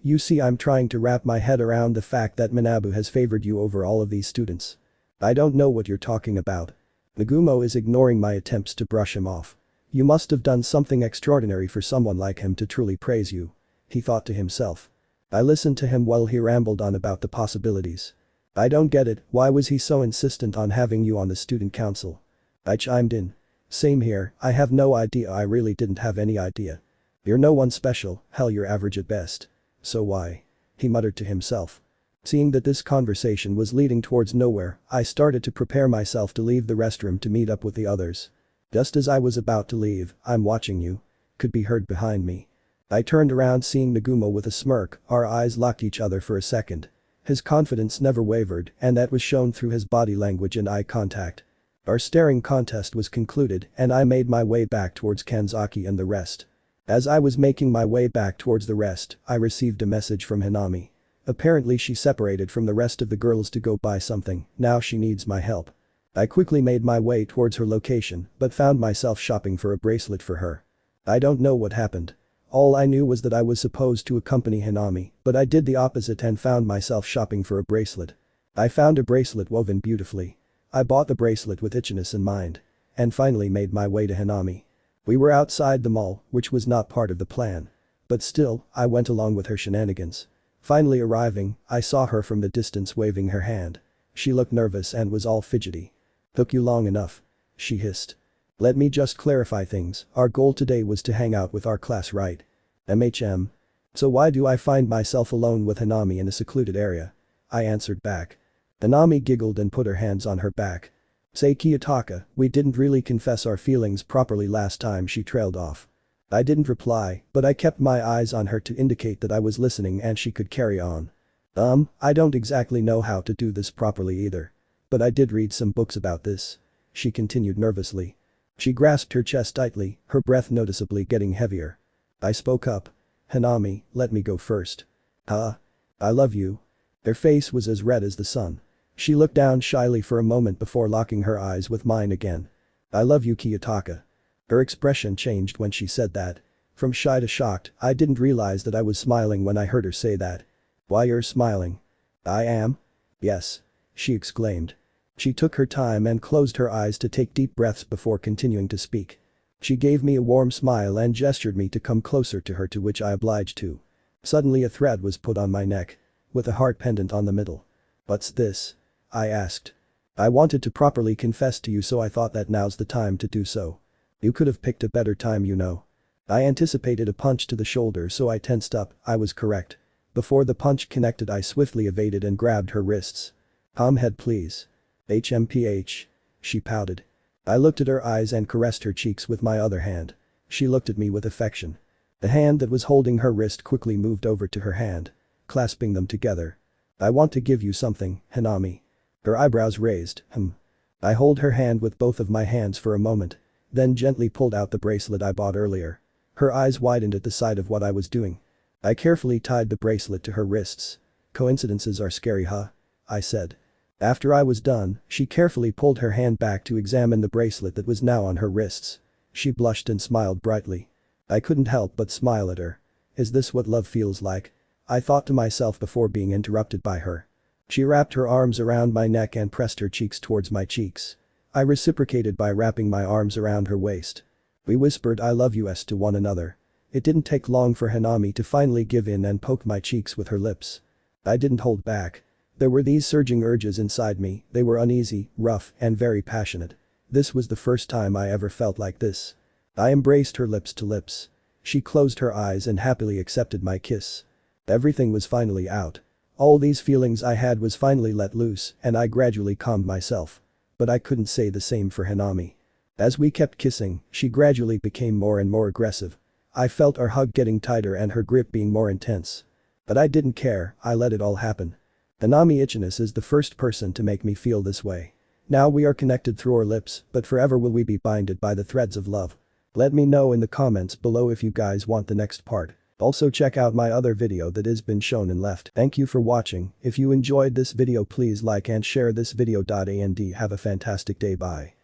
You see I'm trying to wrap my head around the fact that Manabu has favored you over all of these students. I don't know what you're talking about. Nagumo is ignoring my attempts to brush him off. You must have done something extraordinary for someone like him to truly praise you. He thought to himself. I listened to him while he rambled on about the possibilities. I don't get it, why was he so insistent on having you on the student council? I chimed in. Same here, I have no idea, I really didn't have any idea. You're no one special, hell you're average at best. So why? He muttered to himself. Seeing that this conversation was leading towards nowhere, I started to prepare myself to leave the restroom to meet up with the others. Just as I was about to leave, I'm watching you. Could be heard behind me. I turned around seeing Nagumo with a smirk, our eyes locked each other for a second. His confidence never wavered and that was shown through his body language and eye contact. Our staring contest was concluded and I made my way back towards Kanzaki and the rest. As I was making my way back towards the rest, I received a message from Honami. Apparently she separated from the rest of the girls to go buy something, now she needs my help. I quickly made my way towards her location but found myself shopping for a bracelet for her. I don't know what happened. All I knew was that I was supposed to accompany Honami, but I did the opposite and found myself shopping for a bracelet. I found a bracelet woven beautifully. I bought the bracelet with Ichinose in mind. And finally made my way to Honami. We were outside the mall, which was not part of the plan. But still, I went along with her shenanigans. Finally arriving, I saw her from the distance waving her hand. She looked nervous and was all fidgety. Took you long enough. She hissed. Let me just clarify things, our goal today was to hang out with our class, right? So why do I find myself alone with Honami in a secluded area? I answered back. Honami giggled and put her hands on her back. Say Kiyotaka, we didn't really confess our feelings properly last time, she trailed off. I didn't reply, but I kept my eyes on her to indicate that I was listening and she could carry on. I don't exactly know how to do this properly either. But I did read some books about this. She continued nervously. She grasped her chest tightly, her breath noticeably getting heavier. I spoke up. Honami, let me go first. I love you. Her face was as red as the sun. She looked down shyly for a moment before locking her eyes with mine again. I love you, Kiyotaka. Her expression changed when she said that. From shy to shocked, I didn't realize that I was smiling when I heard her say that. Why you're smiling? I am? Yes. She exclaimed. She took her time and closed her eyes to take deep breaths before continuing to speak. She gave me a warm smile and gestured me to come closer to her, to which I obliged to. Suddenly a thread was put on my neck. With a heart pendant on the middle. What's this? I asked. I wanted to properly confess to you, so I thought that now's the time to do so. You could have picked a better time, you know. I anticipated a punch to the shoulder, so I tensed up. I was correct. Before the punch connected, I swiftly evaded and grabbed her wrists. Calm head please. HMPH. She pouted. I looked at her eyes and caressed her cheeks with my other hand. She looked at me with affection. The hand that was holding her wrist quickly moved over to her hand. Clasping them together. I want to give you something, Honami. Her eyebrows raised. I hold her hand with both of my hands for a moment. Then gently pulled out the bracelet I bought earlier. Her eyes widened at the sight of what I was doing. I carefully tied the bracelet to her wrists. Coincidences are scary, I said. After I was done, she carefully pulled her hand back to examine the bracelet that was now on her wrists. She blushed and smiled brightly. I couldn't help but smile at her. Is this what love feels like? I thought to myself before being interrupted by her. She wrapped her arms around my neck and pressed her cheeks towards my cheeks. I reciprocated by wrapping my arms around her waist. We whispered I love you to one another. It didn't take long for Honami to finally give in and poke my cheeks with her lips. I didn't hold back. There were these surging urges inside me, they were uneasy, rough, and very passionate. This was the first time I ever felt like this. I embraced her lips to lips. She closed her eyes and happily accepted my kiss. Everything was finally out. All these feelings I had was finally let loose and I gradually calmed myself. But I couldn't say the same for Honami. As we kept kissing, she gradually became more and more aggressive. I felt our hug getting tighter and her grip being more intense. But I didn't care, I let it all happen. Honami Ichinose is the first person to make me feel this way. Now we are connected through our lips, but forever will we be binded by the threads of love. Let me know in the comments below if you guys want the next part. Also check out my other video that has been shown and left. Thank you for watching. If you enjoyed this video please like and share this video. And have a fantastic day. Bye.